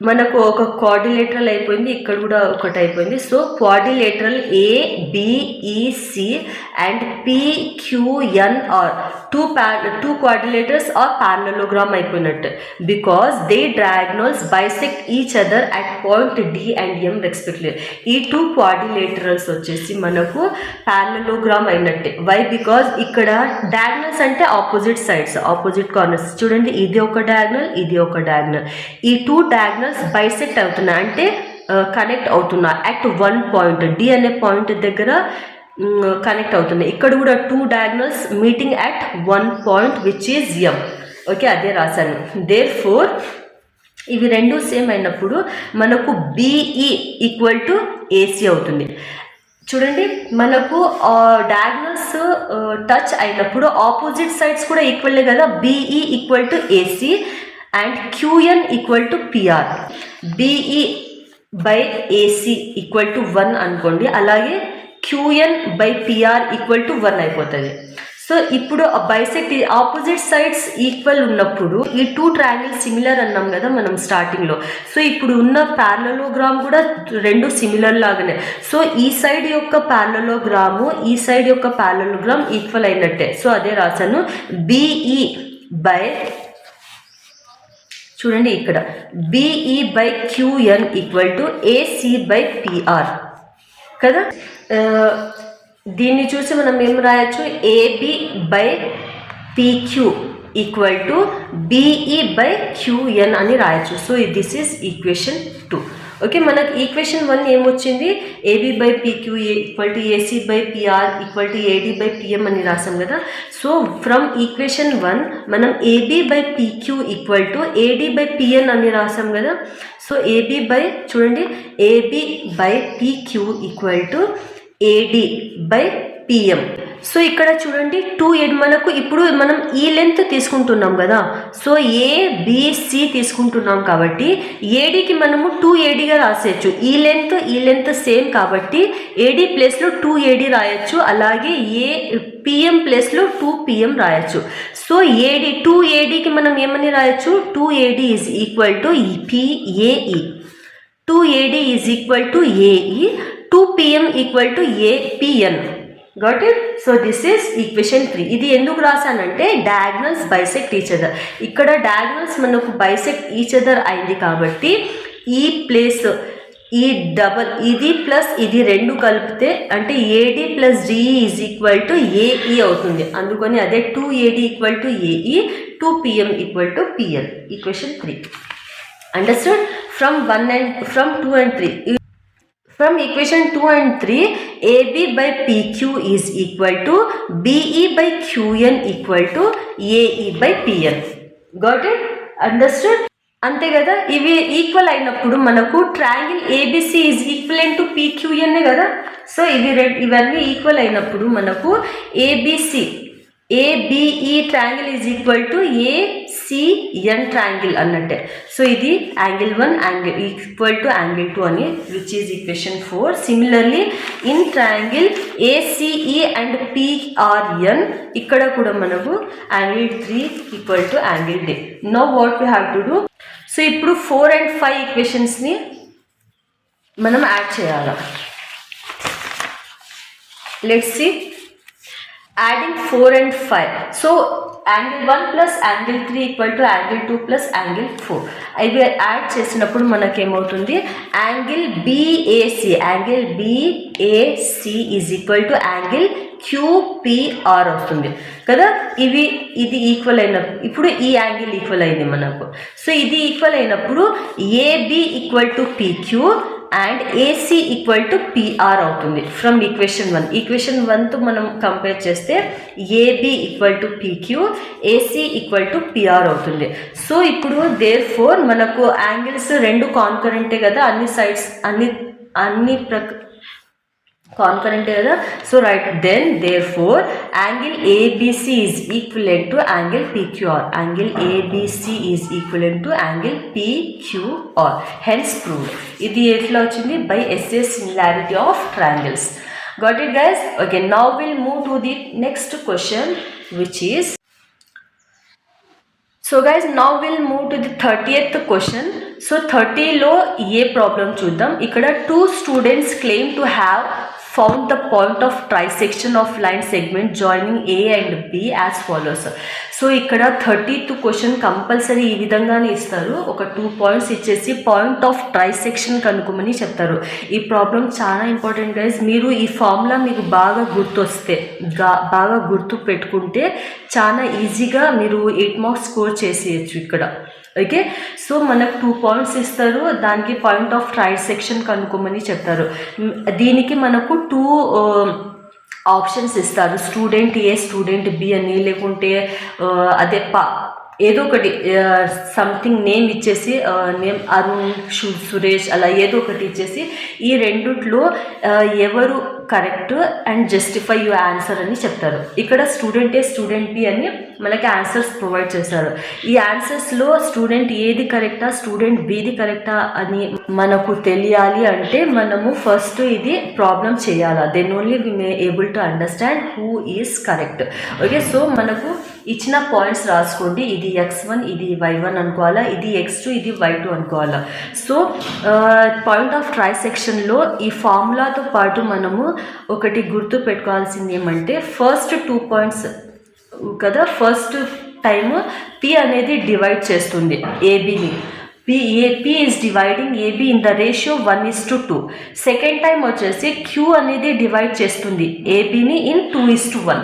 మనకు ఒక క్వాడ్రిలేటరల్ అయిపోయింది, ఇక్కడ కూడా ఒకటి అయిపోయింది. So quadrilateral ABEC and PQNR two quadrilaterals are parallelogram అయిపోయినట్టు, because they diagonals bisect each other at point D and M respectively. ఈ 2 క్వాడ్రిలేటరల్స్ వచ్చేసి మనకు ప్యారలలోగ్రామ్ అయినట్టే. వై? బికాజ్ ఇక్కడ డయాగ్నల్స్ అంటే ఆపోజిట్ సైడ్స్, ఆపోజిట్ కార్నర్స్. చూడండి, ఇది ఒక డయాగ్నల్, ఇది ఒక డయాగ్నల్. ఈ 2 డయాగ్నల్స్ బైసెక్ట్ అవుతున్నాయి అంటే కనెక్ట్ అవుతున్నా అట్ 1 పాయింట్ D అనే పాయింట్ దగ్గర కనెక్ట్ అవుతున్నాయి. ఇక్కడ కూడా 2 diagonals meeting at 1 point which is M. Okay, అదే రాశాను. దేర్ ఫోర్ ఇవి రెండు సేమ్ అయినప్పుడు మనకు బిఈ ఈక్వల్ టు ఏసీ అవుతుంది. చూడండి, మనకు డయాగ్నల్స్ టచ్ అయినప్పుడు ఆపోజిట్ సైడ్స్ కూడా ఈక్వల్లే కదా. BE equal to AC and QN equal to PR. BE by AC equal to 1 అనుకోండి, అలాగే QN by PR equal to 1 అయిపోతుంది. సో ఇప్పుడు బైసెక్ట్ ఆపోజిట్ సైడ్స్ ఈక్వల్ ఉన్నప్పుడు ఈ 2 ట్రయాంగిల్స్ సిమిలర్ అన్నాం కదా మనం స్టార్టింగ్లో. సో ఇప్పుడు ఉన్న ప్యారలలోగ్రామ్ కూడా రెండు సిమిలర్ లాగానే. సో ఈ సైడ్ యొక్క ప్యారలలోగ్రాము ఈ సైడ్ యొక్క ప్యారలలోగ్రామ్ ఈక్వల్ అయినట్టే. సో అదే రాశాను. బిఈ బై, చూడండి ఇక్కడ BE by QN equal to AC by PR కదా. దీన్ని చూసి మనం ఏం రాయొచ్చు, AB by PQ equal to BE by QN అని రాయొచ్చు. So this is equation 2. Okay, మనకు ఈక్వేషన్ 1 ఏమొచ్చింది, AB by PQ equal to AC by PR equal to AD by PM అని రాసాం కదా. సో ఫ్రమ్ ఈక్వేషన్ 1 మనం AB by PQ equal to AD by PN అని రాసాం కదా. సో ఏబి బై, చూడండి, AB by PQ equal to AD by PM. So ఇక్కడ చూడండి 2 మనకు ఇప్పుడు మనం ఈ లెంత్ తీసుకుంటున్నాం కదా. సో ఏబిసి తీసుకుంటున్నాం కాబట్టి ఏడికి మనము 2ADగా రాసేయచ్చు. ఈ లెంత్ సేమ్ కాబట్టి ఏడి ప్లేస్లో 2AD రాయొచ్చు, అలాగే పిఎం ప్లేస్లో 2PM రాయొచ్చు. సో 2ADకి మనం ఏమని రాయొచ్చు, 2AD is equal to PAE, 2AD is equal to AE, 2PM equal to APN. Got it. So this is equation 3. ఇది ఎందుకు రాశానంటే డయాగ్నల్స్ బైసెక్ట్ ఈచ్ అదర్. ఇక్కడ డయాగ్నల్స్ మనకు బైసెక్ట్ ఈచ్ అదర్ అయింది కాబట్టి ఈ ప్లేస్ ఈ డబల్ ఇది ప్లస్ ఇది రెండు కలిపితే అంటే AD plus DE is equal to AE అవుతుంది. అందుకని అదే 2AD equal to AE, 2PM equal to PL. Equation 3. Understood? From 2 and 3. From equation 2 and 3, AB by PQ is equal to BE by QN equal to AE by PN. Got it? Understood? అంతే కదా. ఇవి ఈక్వల్ అయినప్పుడు మనకు triangle ABC is equivalent to PQN కదా. సో ఇవన్నీ ఈక్వల్ అయినప్పుడు మనకు ABC ABE triangle is equal to ACN triangle అన్నట్టే. సో ఇది angle 1 angle equal to angle 2 అని, which is equation 4. Similarly in triangle ACE and PRN ఇక్కడ కూడా మనకు angle 3 equal to angle D. Now what we have to do, so ఇప్పుడు 4 and 5 ఈక్వేషన్స్ని మనం యాడ్ చేయాలి. Let's see. Adding 4 and 5. So angle 1 plus angle 3 equal to angle 2 plus angle 4. ఇవి యాడ్ చేసినప్పుడు మనకేమవుతుంది, angle BAC, angle BAC is equal to angle QPR వస్తుంది కదా. ఇది ఈక్వల్ అయినప్పుడు ఇప్పుడు ఈ యాంగిల్ ఈక్వల్ అయింది మనకు. సో ఇది ఈక్వల్ అయినప్పుడు AB equal to PQ and AC equal to PR అవుతుంది ఫ్రమ్ ఈక్వేషన్ 1. ఈక్వేషన్ 1తో మనం కంపేర్ చేస్తే AB equal to PQ, AC equal to PR అవుతుంది. సో ఇప్పుడు దేర్ ఫోర్ మనకు యాంగిల్స్ రెండు కాన్కరెంటే కదా, అన్ని సైడ్స్ అన్ని కాన్కరెంటే కదా. So right, then therefore angle ABC is equivalent to angle PQR. Angle ABC is equivalent to angle PQR. Hence proved. ఇది ఎట్లా వచ్చింది, by SA similarity of triangles. Got it guys? Okay, now will move to the next question which is, so guys now will move to the 30th question. So 30లో ఏ ప్రాబ్లం చూద్దాం. ఇక్కడ 2 students claim to have found the point of trisection of line segment joining A and B as follows. So ఇక్కడ 30th క్వశ్చన్ కంపల్సరీ ఈ విధంగానే ఇస్తారు. ఒక 2 పాయింట్స్ ఇచ్చేసి పాయింట్ ఆఫ్ ట్రైసెక్షన్ కనుక్కోమని చెప్తారు. ఈ ప్రాబ్లం చాలా ఇంపార్టెంట్ గైస్. మీరు ఈ ఫార్ములా మీకు బాగా గుర్తొస్తే, బాగా గుర్తు పెట్టుకుంటే చాలా ఈజీగా మీరు 8 మార్క్స్ స్కోర్ చేసేయచ్చు ఇక్కడ. ఓకే, సో మనకు 2 పాయింట్స్ ఇస్తారు, దానికి పాయింట్ ఆఫ్ ట్రైసెక్షన్ కనుక్కోమని చెప్తారు. దీనికి మనకు 2 ఆప్షన్స్ ఇస్తారు, స్టూడెంట్ ఏ స్టూడెంట్ బి అని, లేకుంటే అదే ఏదో ఒకటి సంథింగ్ నేమ్ ఇచ్చేసి నేమ్ అరుణ్ సురేష్ అలా ఏదో ఒకటి ఇచ్చేసి ఈ రెండిట్లో ఎవరు correct and justify your answer అని చెప్తారు. ఇక్కడ స్టూడెంట్ ఏ స్టూడెంట్ బి అని మనకి ఆన్సర్స్ ప్రొవైడ్ చేస్తారు. ఈ ఆన్సర్స్లో స్టూడెంట్ ఏది కరెక్టా స్టూడెంట్ బిది కరెక్టా అని మనకు తెలియాలి అంటే మనము ఫస్ట్ ఇది ప్రాబ్లం చేయాలా, then only we may able to understand who is correct. Okay, so మనకు ఇచ్చిన పాయింట్స్ రాసుకోండి. ఇది x1 ఇది y1 అనుకోవాలా, ఇది x2 ఇది y2 అనుకోవాలా. సో పాయింట్ ఆఫ్ ట్రై సెక్షన్లో ఈ ఫార్ములాతో పాటు మనము ఒకటి గుర్తు పెట్టుకోవాల్సింది ఏమంటే ఫస్ట్ 2 పాయింట్స్ కదా, ఫస్ట్ టైము p అనేది డివైడ్ చేస్తుంది ఏబిని. P is dividing AB in the ratio 1:2. Second time వచ్చేసి Q అనేది డివైడ్ చేస్తుంది ABని ఇన్ 2:1.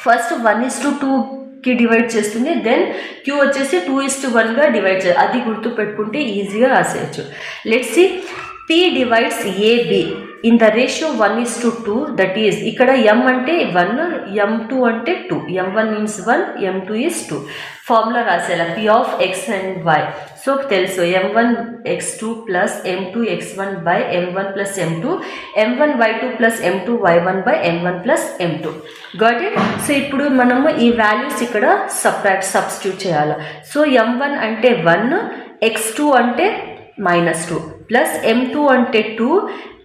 ఫస్ట్ 1:2కి డివైడ్ చేస్తుంది, దెన్ Q వచ్చేసి 2:1గా డివైడ్ చేస్తుంది. అది గుర్తు పెట్టుకుంటే ఈజీగా రాసేయచ్చు. Let's see P divides AB in the ratio 1:2, that is ఇక్కడ M అంటే 1, M2 అంటే 2, M1 means 1, M2 is 2. Formula రాసేలా P of x and y. So తెలుసు M1 x2 plus M2 x1 by M1 plus M2, M1 y2 plus M2 y1 by M1 plus M2. Got it? So ఇప్పుడు మనము ఈ వాల్యూస్ ఇక్కడ సబ్స్టిట్యూట్ చేయాలి. సో M1 అంటే 1, x2 అంటే -2 ప్లస్ M2 అంటే 2,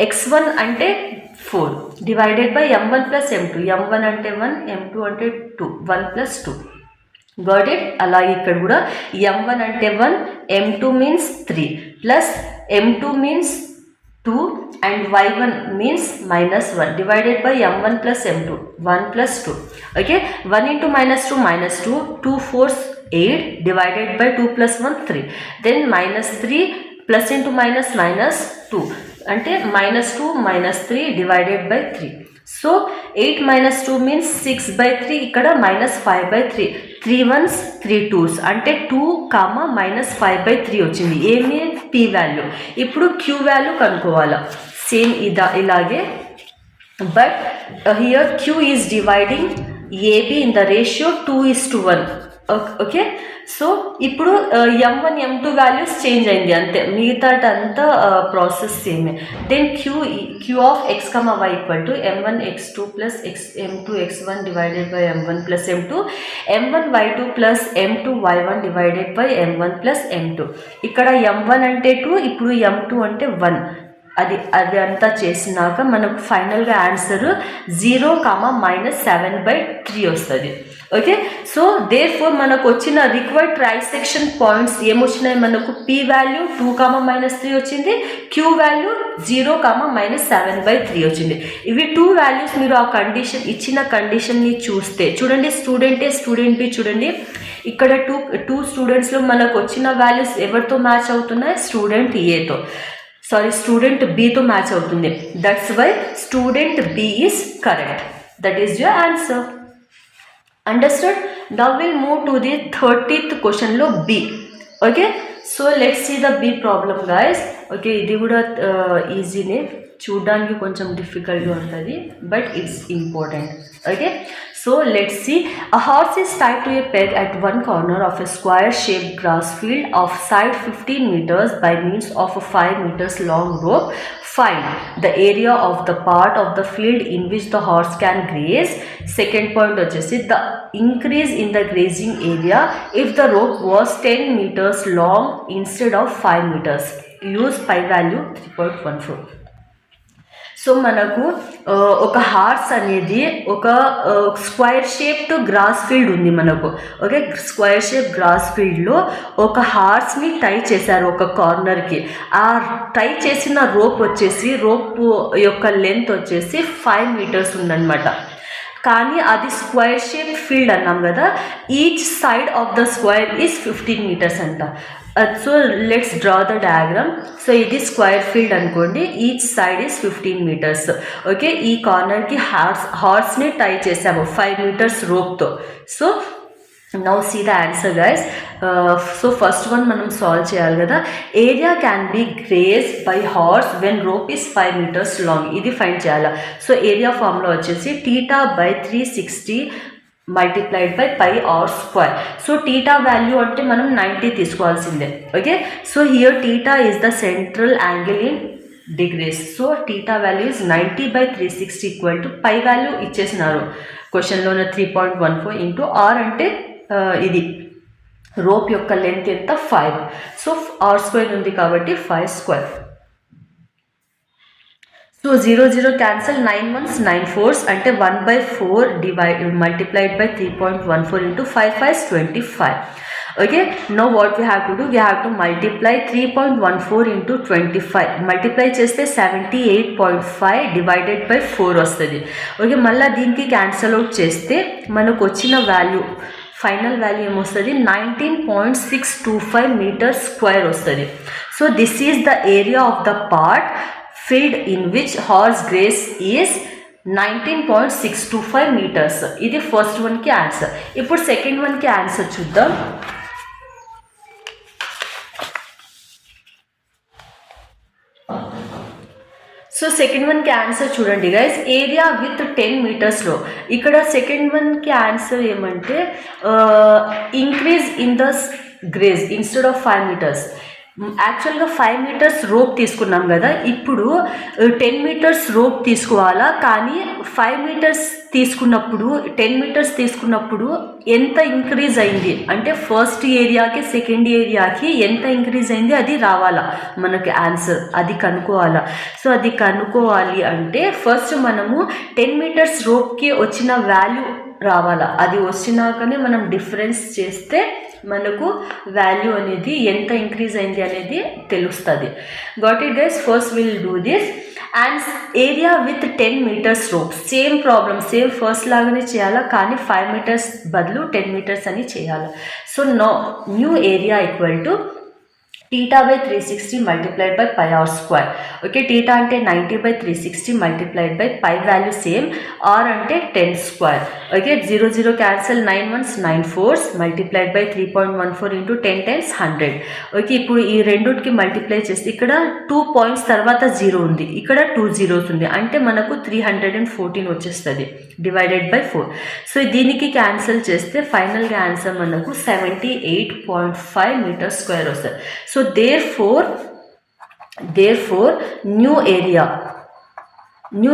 x1 అంటే 4 divided by M1 plus M2. M1 అంటే 1, M2 అంటే 2, 1 ప్లస్ 2. Got it? అలాగే ఇక్కడ కూడా M1 అంటే 1, M2 means 3 plus M2 means 2 and y1 means -1 divided by M1 plus M2, 1 plus 2. Okay, 1 into -2 -2, 2 4s 8 divided by 2 plus 1 3, then -3 plus into minus -2 అంటే -2 -3 డివైడెడ్ బై 3. సో 8 - 2 మీన్స్ 6/3, ఇక్కడ -5/3, 3 1s 3 2s అంటే 2, -5/3 వచ్చింది. ఏమి P వాల్యూ. ఇప్పుడు Q వాల్యూ కనుక్కోవాలా, సేమ్ ఇలాగే, but here Q is dividing AB in the ratio 2:1. Okay, so ఇప్పుడు M1 M2 వాల్యూస్ చేంజ్ అయింది అంతే, మిగతాటంతా ప్రాసెస్ సేమే. Then Q of x, y equal to M1 x2 plus M2 x1 divided by M1 plus M2, M1 y2 plus M2 y1 divided by M1 plus M2. ఇక్కడ M1 అంటే 2, ఇప్పుడు M2 అంటే 1. అది అంతా చేసినాక మనకు ఫైనల్గా ఆన్సర్ 0, -7/3 వస్తుంది. ఓకే, సో దేర్ ఫోర్ మనకు వచ్చిన రిక్వైర్డ్ ట్రైసెక్షన్ పాయింట్స్ ఏమొచ్చినాయి, మనకు P వాల్యూ 2, -3 వచ్చింది, Q వాల్యూ 0, -7/3 వచ్చింది. ఇవి 2 వాల్యూస్ మీరు ఆ కండిషన్ ఇచ్చిన కండిషన్ని చూస్తే చూడండి, స్టూడెంట్ ఏ స్టూడెంట్ బి చూడండి, ఇక్కడ టూ స్టూడెంట్స్లో మనకు వచ్చిన వాల్యూస్ ఎవరితో మ్యాచ్ అవుతున్నాయి, స్టూడెంట్ ఏతో, స్టూడెంట్ బితో మ్యాచ్ అవుతుంది. That's why student B is correct. That is your answer. Understood? Now we'll move to the 30th question lo B. Okay, so let's see the B problem guys. Okay, ఇది కూడా ఈజీనే, చూడడానికి కొంచెం డిఫికల్ట్గా ఉంటుంది, but it's important. Okay, so let's see. A horse is tied to a peg at one corner of a square shaped grass field of side 15 meters by means of a 5 meters long rope. Find the area of the part of the field in which the horse can graze. Second point వచ్చేసి the increase in the grazing area if the rope was 10 meters long instead of 5 meters. Use pi value 3.14. So మనకు ఒక హార్స్ అనేది ఒక స్క్వేర్ షేప్డ్ గ్రాస్ ఫీల్డ్ ఉంది మనకు. ఓకే, స్క్వేర్ షేప్ గ్రాస్ ఫీల్డ్లో ఒక హార్స్ని టై చేశారు ఒక కార్నర్కి. ఆ టై చేసిన రోప్ యొక్క లెంత్ వచ్చేసి 5 meters ఉందన్నమాట. కానీ అది స్క్వేర్ షేప్ ఫీల్డ్ అన్నాం కదా, each side of the square is 15 meters అంట. So let's draw the diagram. So ఇది స్క్వేర్ ఫీల్డ్ అనుకోండి, each side is 15 meters. Okay, ఈ కార్నర్కి హార్స్ని టై చేసాము 5 meters రోప్తో. So Now see the answer guys. So first one మనం సాల్వ్ చేయాలి కదా. Area can be grazed by horse when rope is 5 meters long. ఇది ఫైండ్ చేయాలి. సో ఏరియా ఫార్ములా వచ్చేసి θ by 360 multiplied by pi r square. So θ value అంటే మనం 90 తీసుకోవాల్సిందే. Okay, so here θ is the central angle in degrees. So θ value is 90 by 360 equal to pi value ఇచ్చేసినారు క్వశ్చన్లోనే 3.14 ఇంటూ ఆర్ అంటే ఇది రోప్ యొక్క లెంత్ ఎంత 5. సో ఆర్ స్క్వేర్ ఉంది కాబట్టి 5 square. So 0 0 cancel, 9 1s 9 4s అంటే 1/4 divide multiplied by 3.14 into 5 5s 25. Okay, now what we have to do, we have to multiply 3.14 into 25 multiply చేస్తే 78.5 divided by 4 వస్తుంది. ఓకే, మళ్ళీ దీనికి క్యాన్సల్ అవుట్ చేస్తే మనకు వచ్చిన వాల్యూ ఫైనల్ వాల్యూ ఏమొస్తుంది 19.625 meters square వస్తుంది. So this is the area of the part filled in which horse grace is 19.625 meters. ఇది ఫస్ట్ వన్కి ఆన్సర్. ఇప్పుడు సెకండ్ వన్కి ఆన్సర్ చూద్దాం. సో సెకండ్ వన్కి ఆన్సర్ చూడండి గైస్, ఏరియా విత్ 10 మీటర్స్లో. ఇక్కడ సెకండ్ వన్కి ఆన్సర్ ఏమంటే increase in the grace instead of 5 meters. యాక్చువల్గా 5 meters రోప్ తీసుకున్నాం కదా, ఇప్పుడు 10 meters రోప్ తీసుకోవాలా. కానీ 5 meters తీసుకున్నప్పుడు 10 meters తీసుకున్నప్పుడు ఎంత ఇంక్రీజ్ అయింది అంటే ఫస్ట్ ఏరియాకి సెకండ్ ఏరియాకి ఎంత ఇంక్రీజ్ అయింది అది రావాలా మనకి ఆన్సర్, అది కనుక్కోవాలా. సో అది కనుక్కోవాలి అంటే ఫస్ట్ మనము 10 meters రోప్కి వచ్చిన వాల్యూ రావాలా. అది వచ్చినాకనే మనం డిఫరెన్స్ చేస్తే మనకు వాల్యూ అనేది ఎంత ఇంక్రీజ్ అయింది అనేది తెలుస్తుంది. Got it guys, first will do this. And area with 10 meters rope, same problem, same first లాగానే చేయాలా కానీ 5 meters బదులు 10 meters అని చేయాలి. So new area equal to θ by 360 multiplied by pi r square. Okay, θ అంటే 90 by 360 multiplied by pi value same, r అంటే 10 square. Okay, 0 0 cancel, 9 1s 9 4s multiplied by 3.14 into 10 times 100. Okay, ఇప్పుడు ఈ రెండుకి మల్టిప్లై చేస్తే ఇక్కడ 2 points తర్వాత 0 ఉంది, ఇక్కడ 2 zeros ఉంది, అంటే మనకు 314 వచ్చేస్తుంది డివైడెడ్ బై 4. సో దీనికి క్యాన్సల్ చేస్తే ఫైనల్గా ఆన్సర్ మనకు 78.5 meters square వస్తుంది. So therefore new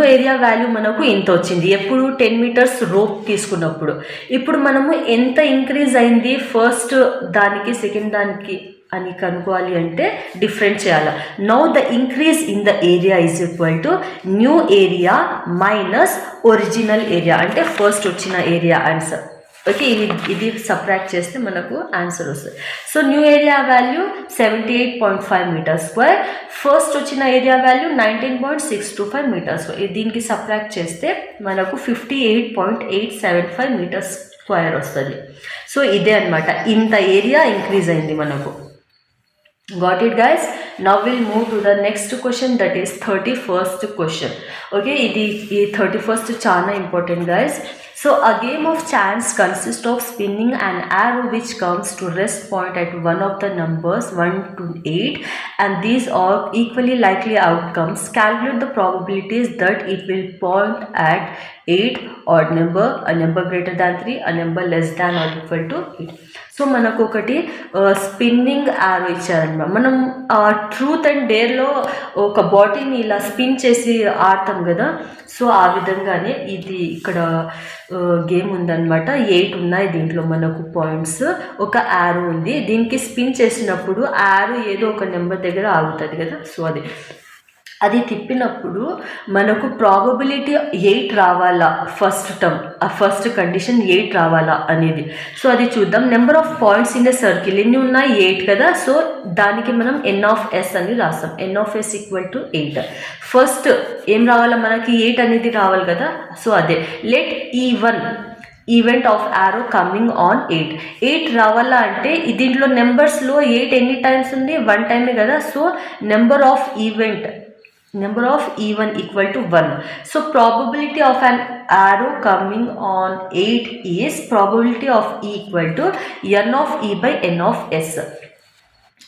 area value మనకు ఇంత వచ్చింది ఎప్పుడు 10 meters రోప్ తీసుకున్నప్పుడు. ఇప్పుడు మనము ఎంత ఇంక్రీజ్ అయింది ఫస్ట్ దానికి సెకండ్ దానికి అని కనుక్కోవాలి అంటే డిఫరెంట్ చేయాలి. Now the increase in the area is equal to new area minus original area అంటే ఫస్ట్ వచ్చిన ఏరియా ఆన్సర్. ఓకే, ఇది సబ్ట్రాక్ట్ చేస్తే మనకు ఆన్సర్ వస్తుంది. So new area value 78.5 meters square, first వచ్చిన ఏరియా వాల్యూ 19.625 meters square. దీనికి సబ్ట్రాక్ట్ చేస్తే మనకు 58.875 meters square వస్తుంది. సో ఇదే అనమాట, ఇంత ఏరియా ఇంక్రీజ్ అయింది మనకు. Got it guys? Now we'll move to the next question, that is 31st question. Okay, ఇది 31st చాలా important guys. So a game of chance consists of spinning an arrow which comes to rest point at one of the numbers 1 to 8 and these are equally likely outcomes. Calculate the probabilities that it will point at 8 odd number, a number greater than 3, a number less than or equal to 8. So మనకు ఒకటి స్పిన్నింగ్ యారో ఇచ్చారనమాట. మనం ట్రూత్ అండ్ డేర్లో ఒక బాటిల్ని ఇలా స్పిన్ చేసి ఆడతాం కదా, సో ఆ విధంగానే ఇది ఇక్కడ గేమ్ ఉందన్నమాట. 8 ఉన్నాయి దీంట్లో మనకు పాయింట్స్, ఒక యారో ఉంది, దీనికి స్పిన్ చేసినప్పుడు యారో ఏదో ఒక నెంబర్ దగ్గర ఆగుతుంది కదా. సో అది తిప్పినప్పుడు మనకు ప్రాబబిలిటీ 8 రావాలా ఫస్ట్ టర్మ్, ఆ ఫస్ట్ కండిషన్ 8 రావాలా అనేది. సో అది చూద్దాం. Number of points in a circle ఎన్ని ఉన్నాయి 8 కదా. సో దానికి మనం n(s) అని రాస్తాం. n(s) equal to 8. ఫస్ట్ ఏం రావాలా మనకి 8 అనేది రావాలి కదా. సో అదే let event of arrow coming on 8 రావాలా అంటే దీంట్లో నెంబర్స్లో 8 ఎన్ని టైమ్స్ ఉంది 1 టైమే కదా. So number of event number of E1 equal to 1. So probability of an arrow coming on 8 is probability of E equal to n of E by n of S.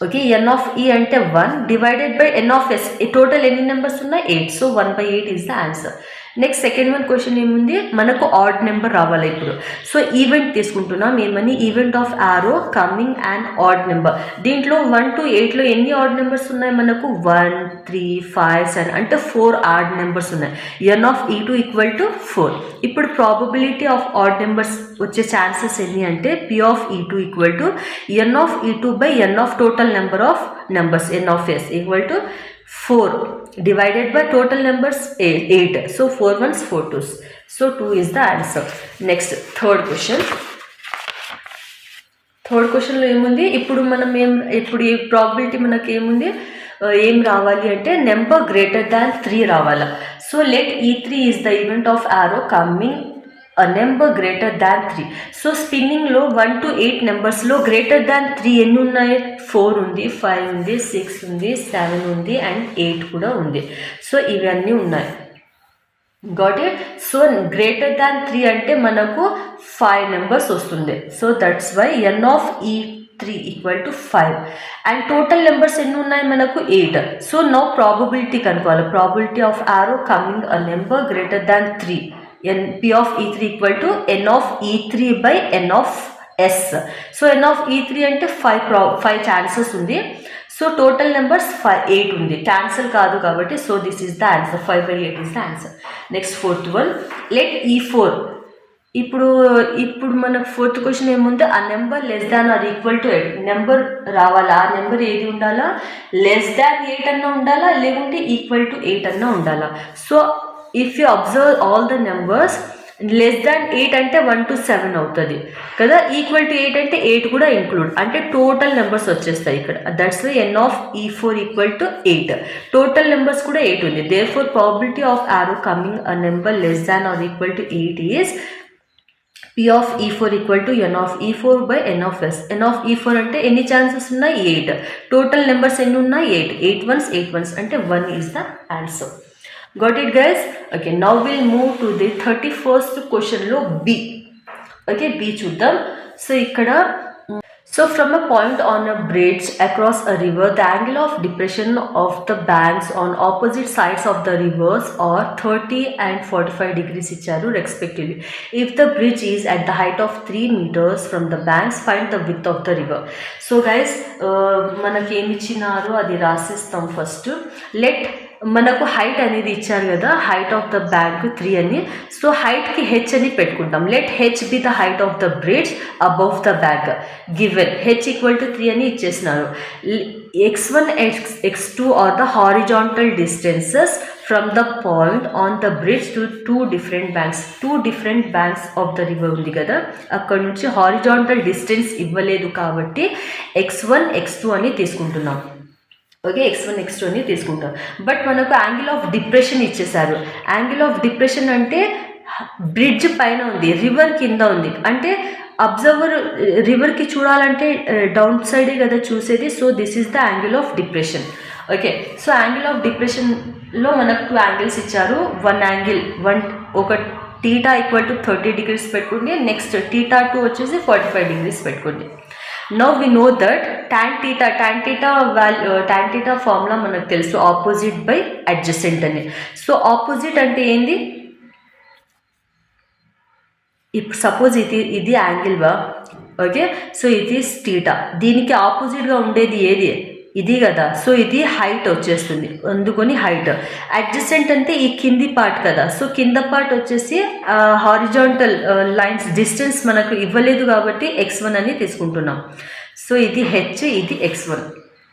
Okay, n of E ante 1 divided by n of S. Total ఎన్ని నెంబర్స్ ఉన్నాయి 8. So 1/8 is the answer. Next second one question ఏముంది, మనకు ఆడ్ నెంబర్ రావాలి ఇప్పుడు. సో ఈవెంట్ తీసుకుంటున్నాం, ఏమని event of arrow coming and odd number. దీంట్లో 1 to 8లో ఎన్ని ఆడ్ నెంబర్స్ ఉన్నాయి మనకు 1, 3, 5, 7 అంటే 4 ఆడ్ నెంబర్స్ ఉన్నాయి. N of E2 equal to 4. ఇప్పుడు ప్రాబబిలిటీ ఆఫ్ ఆడ్ నెంబర్స్ వచ్చే ఛాన్సెస్ ఎన్ని అంటే P of E2 equal to n of E2 by n of total number of numbers n of S equal to 4 divided by total numbers 8. So 4 ones 4 twos. So 2 is the answer. Next third question. Third క్వశ్చన్లో ఏముంది, ఇప్పుడు మనం ఇప్పుడు ఈ ప్రాబిలిటీ మనకి ఏముంది, ఏం రావాలి అంటే నెంబర్ గ్రేటర్ దాన్ 3 రావాలి. So let E3 is the event of arrow coming a number greater than 3. So స్పిన్నింగ్లో 1 to 8 నెంబర్స్లో గ్రేటర్ దాన్ 3 ఎన్ని ఉన్నాయి, 4 ఉంది, 5 ఉంది, 6 ఉంది, 7 ఉంది అండ్ 8 కూడా ఉంది. సో ఇవన్నీ ఉన్నాయి. Got it. So greater than 3 అంటే మనకు 5 నెంబర్స్ వస్తుంది. So that's why n of E3 equal to 5 and total numbers ఎన్ని ఉన్నాయి మనకు 8. సో నౌ ప్రాబబిలిటీ కనుక్కోవాలి. Probability of arrow coming a number greater than 3. P of E3 equal to n of E3 by n of S. So n of E3 అంటే 5 ఛాన్సెస్ ఉంది. సో టోటల్ నెంబర్స్ 8 ఉంది, క్యాన్సిల్ కాదు కాబట్టి. So this is the answer, 5/8 is the answer. Next fourth one, let E4. ఇప్పుడు మనకు ఫోర్త్ క్వశ్చన్ ఏముంది, ఆ number less than or equal to 8 number రావాలా. ఆ నెంబర్ ఏది ఉండాలా, లెస్ దాన్ 8 అన్నా ఉండాలా, లేకుంటే ఈక్వల్ టు 8 అన్నా ఉండాలా. So if you observe all the numbers, less than 8 అంటే 1 to 7 అవుతుంది కదా, ఈక్వల్ టు 8 అంటే 8 కూడా ఇంక్లూడ్, అంటే టోటల్ నెంబర్స్ వచ్చేస్తాయి ఇక్కడ. That's why n of E4 equal to 8. Total numbers కూడా 8 ఉంది. Therefore probability of arrow coming a number less than or equal to 8 is P of E4 equal to n of E4 by n of S. n of E4 అంటే ఎన్ని ఛాన్సెస్ ఉన్నాయి 8. టోటల్ నెంబర్స్ ఎన్ని ఉన్నాయి 8. 8 ones అంటే 1 is the answer. Got it guys? Okay, now we'll move to the 31st question లో B. Okay, B చూద్దాం. సో ఇక్కడ from a point on a bridge across a river, the angle of depression of the banks on opposite sides of the rivers are 30 and 45 degrees ఇచ్చారు respectively. If the bridge is at the height of 3 meters from the banks, find the width of the river. So guys, మనకి ఏమి ఇచ్చినారో అది రాసిస్తాం ఫస్ట్. లెట్ మనకు హైట్ అనేది ఇచ్చారు కదా, హైట్ ఆఫ్ ద బ్యాంక్ 3 అని. సో హైట్కి హెచ్ అని పెట్టుకుంటాం. Let H be the height of the bridge above the bank given. H equal to 3 అని ఇచ్చేసినారు. x1 x2 are the horizontal distances from the point on the bridge to 2 different banks. 2 different banks of the river ఉంది కదా, అక్కడ నుంచి హారిజాంటల్ డిస్టెన్స్ ఇవ్వలేదు కాబట్టి x1 x2 అని తీసుకుంటున్నాం. ఓకే, x1 x2 అని తీసుకుంటాం. బట్ మనకు యాంగిల్ ఆఫ్ డిప్రెషన్ ఇచ్చేసారు. యాంగిల్ ఆఫ్ డిప్రెషన్ అంటే బ్రిడ్జ్ పైన ఉంది, రివర్ కింద ఉంది. అంటే అబ్జర్వర్ రివర్కి చూడాలంటే డౌన్ సైడే కదా చూసేది. So this is the angle of depression. Okay, so angle of డిప్రెషన్లో మనకు 2 యాంగిల్స్ ఇచ్చారు. ఒక టీటా ఈక్వల్ టు 30 degrees పెట్టుకోండి. నెక్స్ట్ θ2 వచ్చేసి 45 degrees పెట్టుకోండి. Now we know that tan theta formula మనకు తెలుసు, ఆపోజిట్ బై అడ్జసెంట్ అని. సో ఆపోజిట్ అంటే ఏంది, ఇప్పుడు సపోజ్ ఇది యాంగిల్ బా. ఓకే, సో ఇది టీటా, దీనికి ఆపోజిట్గా ఉండేది ఏది, ఇది కదా. సో ఇది హైట్ వచ్చేస్తుంది, అందుకొని హైట్. అడ్జసెంట్ అంటే ఈ కింది పార్ట్ కదా. సో కింద పార్ట్ వచ్చేసి హారిజాంటల్ లైన్స్ డిస్టెన్స్ మనకు ఇవ్వలేదు కాబట్టి x1 అని తీసుకుంటున్నాం. సో ఇది హెచ్, ఇది x1.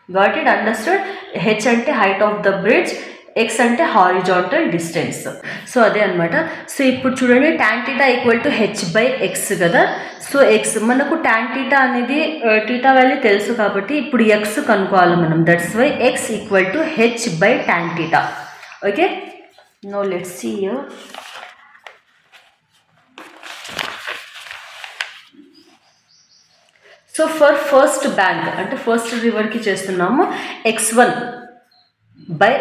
Got it, understood. H అంటే height of the bridge, x అంటే హారిజాంటల్ డిస్టెన్స్. సో అదే అనమాట. సో ఇప్పుడు చూడండి, tan θ equal to h by x కదా. సో ఎక్స్ మనకు tan θ అనేది టీటా వాల్యూ తెలుసు కాబట్టి ఇప్పుడు ఎక్స్ కనుక్కోవాలి మనం. That's why x equal to h by tan θ. Okay, no let's see here. So first bank అంటే ఫస్ట్ రివర్కి చేస్తున్నాము. x1 by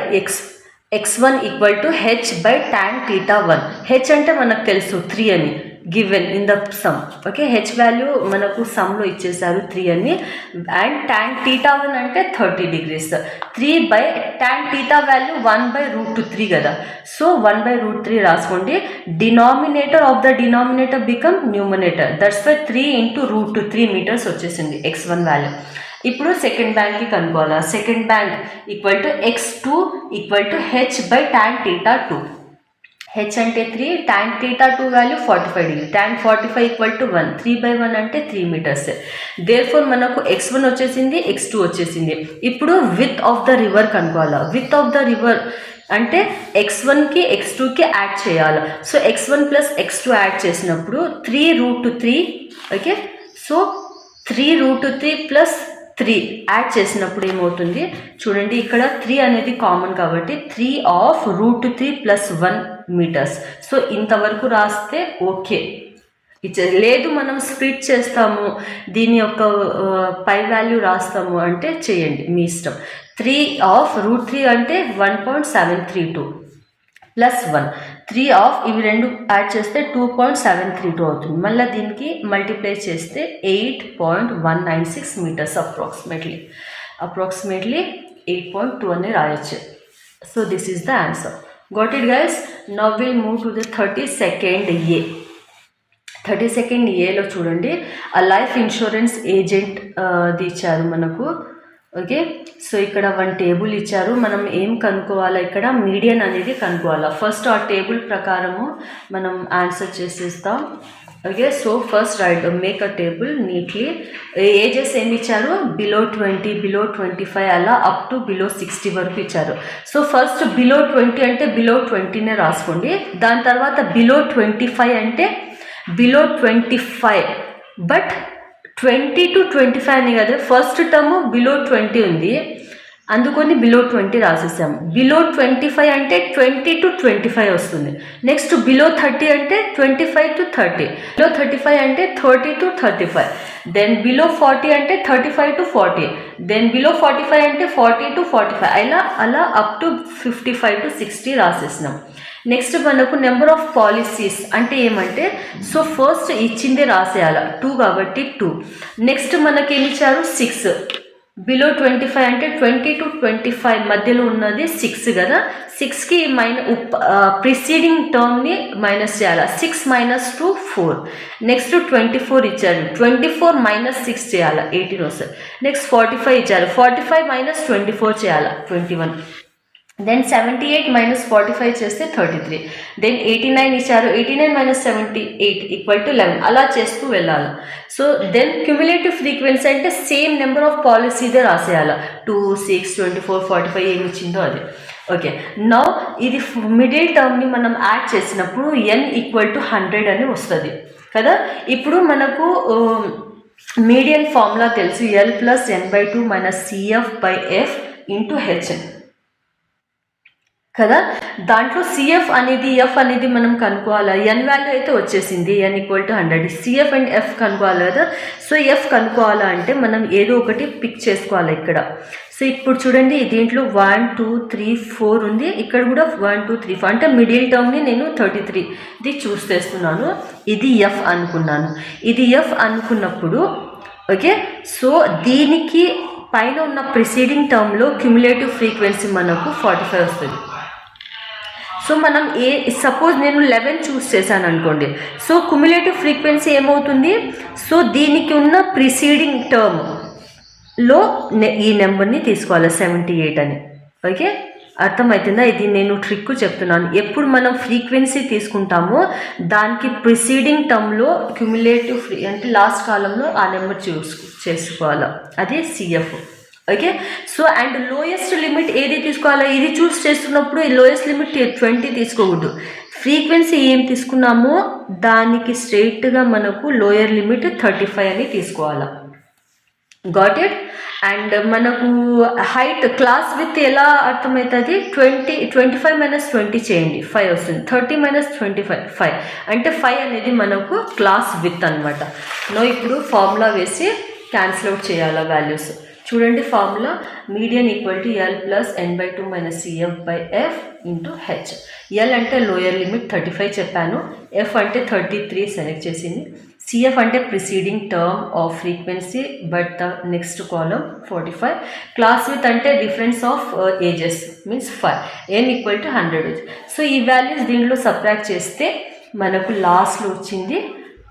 x1 equal to h by tan theta 1. h అంటే మనకు తెలుసు 3 అని given in the sum. Okay, h value మనకు సమ్లో ఇచ్చేసారు 3 అని. అండ్ tan theta 1 అంటే 30 degrees. 3 by tan theta value 1/√3 కదా. సో 1/√3 రాసుకోండి. Denominator of the denominator become numerator. That's why 3 × √3 meters వచ్చేసింది x1 వాల్యూ. ఇప్పుడు సెకండ్ బ్యాంక్కి కనుక్కోవాలా. Second bank equal to x2 equal to h by tan theta 2. h అంటే 3, tan theta 2 value 45 degree. tan 45 equal to 1. 3/1 అంటే 3 మీటర్స్. దేర్ఫోర్ మనకు x1 వచ్చేసింది, x2 వచ్చేసింది. ఇప్పుడు విత్ ఆఫ్ ద రివర్ కనుక్కోవాలా. విత్ ఆఫ్ ద రివర్ అంటే x1కి x2కి యాడ్ చేయాలి. So x1 plus x2 add చేసినప్పుడు 3√3. ఓకే, సో 3√3 ప్లస్ 3 యాడ్ చేసినప్పుడు ఏమవుతుంది చూడండి. ఇక్కడ 3 అనేది కామన్ కాబట్టి 3/√3 ప్లస్ 1 మీటర్స్. సో ఇంతవరకు రాస్తే ఓకే. లేదు మనం స్ప్లిట్ చేస్తాము, దీని యొక్క పై వాల్యూ రాస్తాము అంటే చేయండి, మీ ఇష్టం. 3/√3 అంటే 1.732 ప్లస్ 1. 3 ఇవి రెండు యాడ్ చేస్తే 2.732 అవుతుంది. మళ్ళీ దీనికి మల్టిప్లై చేస్తే 8.196 మీటర్స్ అప్రాక్సిమేట్లీ 8.2 అని రాయొచ్చు. So this is the answer. Got it guys. Now will move to the 32nd A. 32nd Aలో చూడండి, ఆ లైఫ్ ఇన్సూరెన్స్ ఏజెంట్ ఇచ్చారు మనకు. ఓకే, సో ఇక్కడ 1 టేబుల్ ఇచ్చారు. మనం ఏం కనుక్కోవాలా, ఇక్కడ మీడియన్ అనేది కనుక్కోవాలా. ఫస్ట్ ఆ టేబుల్ ప్రకారము మనం ఆన్సర్ చేసేస్తాం. Okay, so first right make a table neatly. Ages ఏమి ఇచ్చారు, బిలో 20, బిలో 25 అలా అప్ టు బిలో 60 వరకు ఇచ్చారు. సో ఫస్ట్ బిలో 20 అంటే బిలో 20నే రాసుకోండి. దాని తర్వాత బిలో 25 అంటే బిలో 25 బట్ 20 to 25 అని కదా. ఫస్ట్ టర్మ్ బిలో 20 ఉంది, అందుకొని బిలో 20 రాసేసాము. బిలో 25 అంటే 20 to 25 వస్తుంది. నెక్స్ట్ బిలో 30 అంటే 25 to 30. బిలో 35 అంటే 30 to 35. దెన్ బిలో 40 అంటే 35 to 40. దెన్ బిలో 45 అంటే 40 to 45. అలా అప్ టు 55 to 60 రాసేసినాం. నెక్స్ట్ మనకు నెంబర్ ఆఫ్ పాలసీస్ అంటే ఏమంటే, సో ఫస్ట్ ఇచ్చిందే రాసేయాలి 2 కాబట్టి 2. నెక్స్ట్ మనకేమి ఇచ్చారు 6. బిలో 25 అంటే 20 to 25 మధ్యలో ఉన్నది 6 కదా. 6కి ప్రిసీడింగ్ టర్మ్ని మైనస్ చేయాలి. 6 - 2 4. నెక్స్ట్ 24 ఇచ్చారు, 24 - 6 చేయాలి, 18 వస్తుంది. నెక్స్ట్ 45 ఇచ్చారు, 45 - 24 చేయాలి, 21. దెన్ 78 - 45 చేస్తే 33. దెన్ 89 ఇచ్చారు, 89 - 78 ఈక్వల్ టు 11. అలా చేస్తూ వెళ్ళాలి. సో దెన్ క్యుములేటివ్ ఫ్రీక్వెన్సీ అంటే సేమ్ నెంబర్ ఆఫ్ పాలసీదే రాసేయాలి. 2, 6, 24, 45 ఏమి ఇచ్చిందో అది. ఓకే, నౌ ఇది మిడిల్ టర్మ్ని మనం యాడ్ చేసినప్పుడు n ఈక్వల్ టు 100 అని వస్తుంది కదా. ఇప్పుడు మనకు మీడియన్ ఫార్ములా తెలుసు, L + n/2 - CF/F × H కదా. దాంట్లో CF అనేది F అనేది మనం కనుక్కోవాలి. n వాల్యూ అయితే వచ్చేసింది, n equal to 100. CF and F కనుక్కోవాలి కదా. సో F కనుక్కోవాలా అంటే మనం ఏదో ఒకటి పిక్ చేసుకోవాలి ఇక్కడ. సో ఇప్పుడు చూడండి, దీంట్లో 1, 2, 3, 4 ఉంది. ఇక్కడ కూడా 1, 2, 3, 4 అంటే మిడిల్ టర్మ్ని నేను 33ది చూస్ చేస్తున్నాను. ఇది F అనుకున్నాను. ఇది F అనుకున్నప్పుడు ఓకే, సో దీనికి పైన ఉన్న ప్రిసీడింగ్ టర్మ్లో క్యుములేటివ్ ఫ్రీక్వెన్సీ మనకు 45 వస్తుంది. సో మనం సపోజ్ నేను 11 చూస్ చేశాను అనుకోండి. సో క్యుములేటివ్ ఫ్రీక్వెన్సీ ఏమవుతుంది, సో దీనికి ఉన్న ప్రిసీడింగ్ టర్మ్లో ఈ నెంబర్ని తీసుకోవాలి, 78 అని. ఓకే, అర్థమవుతుందా? ఇది నేను ట్రిక్ చెప్తున్నాను. ఎప్పుడు మనం ఫ్రీక్వెన్సీ తీసుకుంటామో దానికి ప్రిసీడింగ్ టర్మ్లో క్యుములేటివ్ అంటే లాస్ట్ కాలంలో ఆ నెంబర్ చేసుకోవాలి, అదే CF. Okay, so and lowest limit ఏది తీసుకోవాలా, ఇది చూస్ చేస్తున్నప్పుడు ఈ లోయెస్ట్ లిమిట్ 20 తీసుకోకూడదు. ఫ్రీక్వెన్సీ ఏం తీసుకున్నామో దానికి స్ట్రైట్గా మనకు లోయర్ లిమిట్ 35 అని తీసుకోవాలా. Got it. అండ్ మనకు హైట్ క్లాస్ విత్ ఎలా అర్థమవుతుంది, 25 - 20 చేయండి, 5 వస్తుంది. 30 - 25 5 అంటే 5 అనేది మనకు క్లాస్ విత్ అనమాట. నో ఇప్పుడు ఫార్ములా వేసి క్యాన్సిల్ అవుట్ చేయాలా వాల్యూస్. చూడండి formula median equal to L plus N by 2 minus CF by F into h. L అంటే లోయర్ లిమిట్ 35 చెప్పాను, ఎఫ్ అంటే 33 సెలెక్ట్ చేసింది, సిఎఫ్ అంటే preceding term of frequency but the next column 45, class width అంటే difference of ages means 5, N equal to 100. So ఈ వాల్యూస్ దీనిలో సబ్ట్రాక్ట్ చేస్తే మనకు లాస్ట్లో వచ్చింది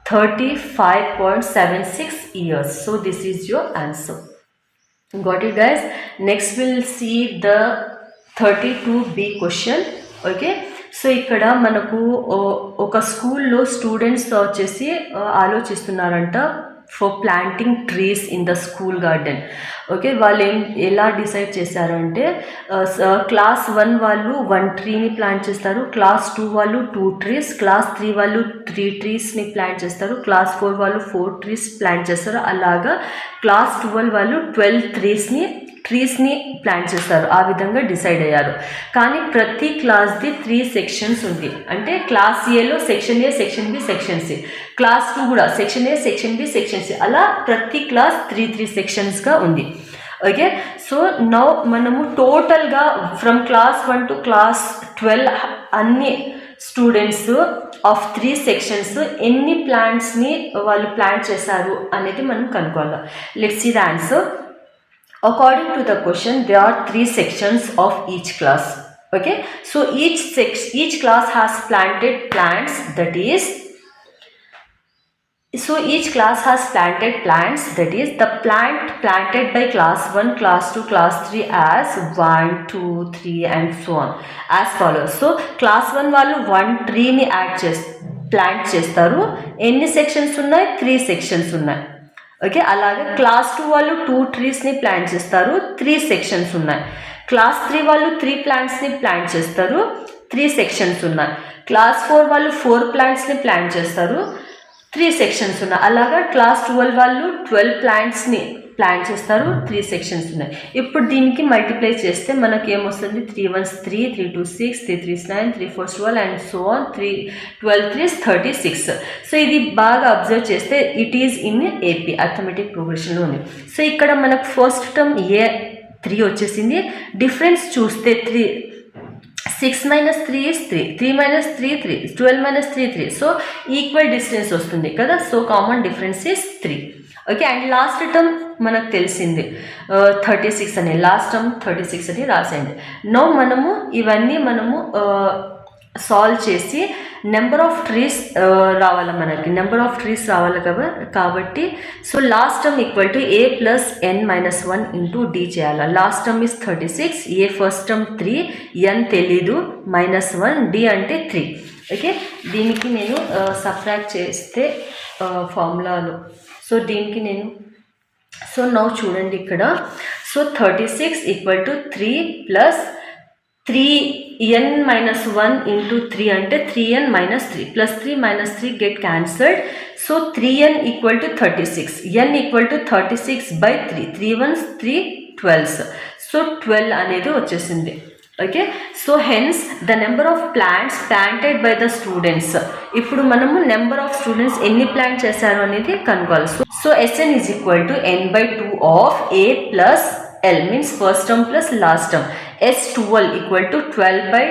35.76 years. So this is your answer. Got it guys? Next we'll see the 32B question. Okay, so ఇక్కడ మనకు ఒక స్కూల్లో స్టూడెంట్స్ వచ్చేసి ఆలోచిస్తున్నారంట for planting trees in the school garden. Okay, వాళ్ళు ఎలా డిసైడ్ చేశారంటే క్లాస్ 1 వాళ్ళు 1 ట్రీని ప్లాంట్ చేస్తారు, క్లాస్ 2 వాళ్ళు 2 ట్రీస్, క్లాస్ 3 వాళ్ళు 3 ట్రీస్ని ప్లాంట్ చేస్తారు, క్లాస్ 4 వాళ్ళు 4 ట్రీస్ ప్లాంట్ చేస్తారు. అలాగా క్లాస్ 12 వాళ్ళు 12 ట్రీస్ని ప్లాంట్ చేస్తారు. ఆ విధంగా డిసైడ్ అయ్యారు. కానీ ప్రతి క్లాస్ది 3 సెక్షన్స్ ఉంది. అంటే క్లాస్ ఏలో section A, section B, section C, class 2 కూడా section A, section B, section C, అలా ప్రతి క్లాస్ 3 సెక్షన్స్గా ఉంది. ఓకే, సో నౌ మనము టోటల్గా ఫ్రమ్ క్లాస్ 1 టు క్లాస్ 12 అన్ని స్టూడెంట్స్ ఆఫ్ 3 సెక్షన్స్ ఎన్ని ప్లాంట్స్ని వాళ్ళు ప్లాంట్ చేశారు అనేది మనం కనుక్కోవాలి. Let's see the answer. According to the question, there are 3 sections of each class. Okay, so each class has planted plants, that is the plant planted by class 1, class 2, class 3 as 1, 2, 3 and so on as follows. So class 1 వాళ్ళు 1 ట్రీని ప్లాంట్ చేస్తారు. ఎన్ని సెక్షన్స్ ఉన్నాయి? 3 సెక్షన్స్ ఉన్నాయి. ఓకే, అలాగే క్లాస్ 2 వాళ్ళు 2 ట్రీస్ని ప్లాంట్ చేస్తారు, 3 సెక్షన్స్ ఉన్నాయి. క్లాస్ 3 వాళ్ళు 3 ప్లాంట్స్ని ప్లాంట్ చేస్తారు, 3 సెక్షన్స్ ఉన్నాయి. క్లాస్ 4 వాళ్ళు 4 ప్లాంట్స్ని ప్లాంట్ చేస్తారు, 3 సెక్షన్స్ ఉన్నాయి. అలాగా క్లాస్ 12 వాళ్ళు 12 ప్లాంట్స్ని ప్లాంట్ చేస్తారు, 3 సెక్షన్స్ ఉన్నాయి. ఇప్పుడు దీనికి మల్టిప్లై చేస్తే మనకి ఏమొస్తుంది? 3 1s 3, 3 2 6, 3 3s 9, 3 4s 12 and so on, 12 3s 36. So ఇది బాగా అబ్జర్వ్ చేస్తే it is in AP arithmetic ప్రోగ్రెషన్లో ఉంది. సో ఇక్కడ మనకు ఫస్ట్ టర్మ్ ఏ 3 వచ్చేసింది. డిఫరెన్స్ చూస్తే 6 minus 3 is 3, 3 minus 3 3, 12 minus 3 3. So equal distance వస్తుంది కదా. So common difference is 3. Okay, and last term మనకు తెలిసింది 36 అని, లాస్ట్ టర్మ్ 36 అని రాసేయండి. నో మనము ఇవన్నీ సాల్వ్ చేసి నెంబర్ ఆఫ్ ట్రీస్ రావాలి, మనకి నెంబర్ ఆఫ్ ట్రీస్ రావాలి కదా. కాబట్టి so last term equal to A plus N minus 1 into D చేయాలి. Last term is 36, A first term 3, N తెలీదు, -1, డి అంటే 3. ఓకే, దీనికి నేను సబ్ట్రాక్ట్ చేస్తే ఫార్ములాలో, సో దీనికి నేను నౌ చూడండి ఇక్కడ. So 36 equal to 3 plus 3n minus 1 into 3 అంటే 3n minus 3 plus 3 minus 3 get cancelled. So 3n equal to 36, n equal to 36 by 3, 3 1s 3 12s, so 12 అనేది వచ్చేసింది. Okay, so hence the number of plants planted by the students. ఇప్పుడు మనము నెంబర్ ఆఫ్ స్టూడెంట్స్ ఎన్ని ప్లాంట్ చేశారు అనేది కనుక్కోవాలి. So Sn is equal to n by 2 of A plus L means first term plus last term. S12 equal to 12 by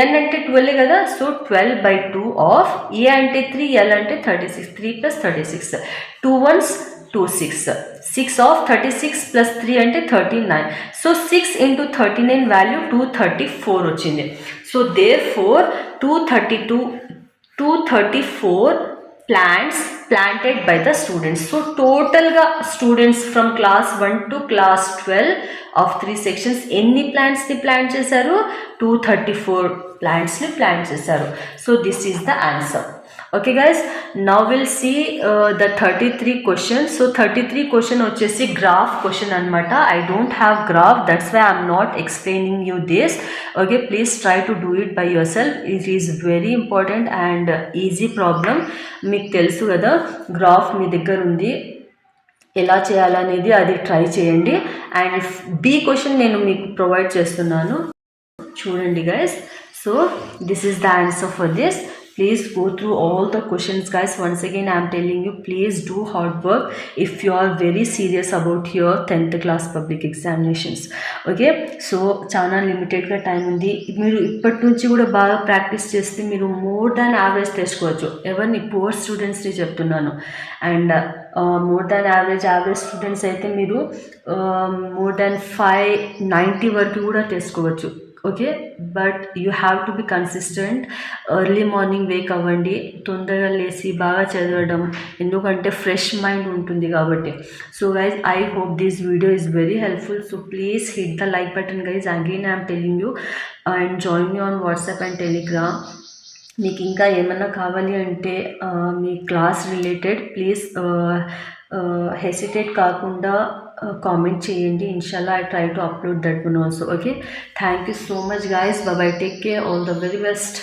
n అంటే 12 కదా. సో 12 by 2 of A అంటే 3, L అంటే 36, 3 plus 36, 2 1s 2 6, 6 of 36 plus 3 అంటే 39. సో 6 into 39 వాల్యూ 234 వచ్చింది. So therefore 234 plants planted by the students. So total ga students from class 1 to class 12 of 3 sections ఎన్ని plants ni plant చేశారు? 234 plants ni plant చేశారు. So this is the answer. Okay guys, now we'll see the 33 questions. So 33 question వచ్చేసి graph question అన్నమాట. I don't have graph, that's why I'm not explaining you this. Okay, please try to do it by yourself. It is very important and easy problem. మీకు తెలుసు కదా, గ్రాఫ్ మీ దగ్గర ఉంది, ఎలా చేయాలనేది అది ట్రై చేయండి. అండ్ బి క్వశ్చన్ నేను మీకు ప్రొవైడ్ చేస్తున్నాను, చూడండి guys. So this is the answer for this. Please go through all the questions, guys. Once again, I am telling you, please do hard work if you are very serious about your 10th class public examinations. Okay, so చాలా లిమిటెడ్గా టైం ఉంది. మీరు ఇప్పటి నుంచి కూడా బాగా ప్రాక్టీస్ చేస్తే మీరు మోర్ దాన్ యావరేజ్ తెచ్చుకోవచ్చు. ఎవరిని పువర్ స్టూడెంట్స్ని చెప్తున్నాను. And more than average students అయితే మీరు మోర్ దాన్ 590 వరకు కూడా తెచ్చుకోవచ్చు. Okay, but you have to be consistent. Early morning Wake అవ్వండి, తొందరగా లేచి బాగా చదవడం, ఎందుకంటే ఫ్రెష్ మైండ్ ఉంటుంది కాబట్టి. So guys, I hope this video is very helpful. So please hit the like button guys. Again I'm telling you, and join me on WhatsApp and Telegram. మీకు ఇంకా ఏమన్నా కావాలి అంటే మీ క్లాస్ రిలేటెడ్ ప్లీజ్ హెసిటేట్ కాకుండా కామెంట్ చేయండి. ఇన్షాల్లా I try to upload that one also. Okay, thank you so much guys. Bye bye, take care, all the very best.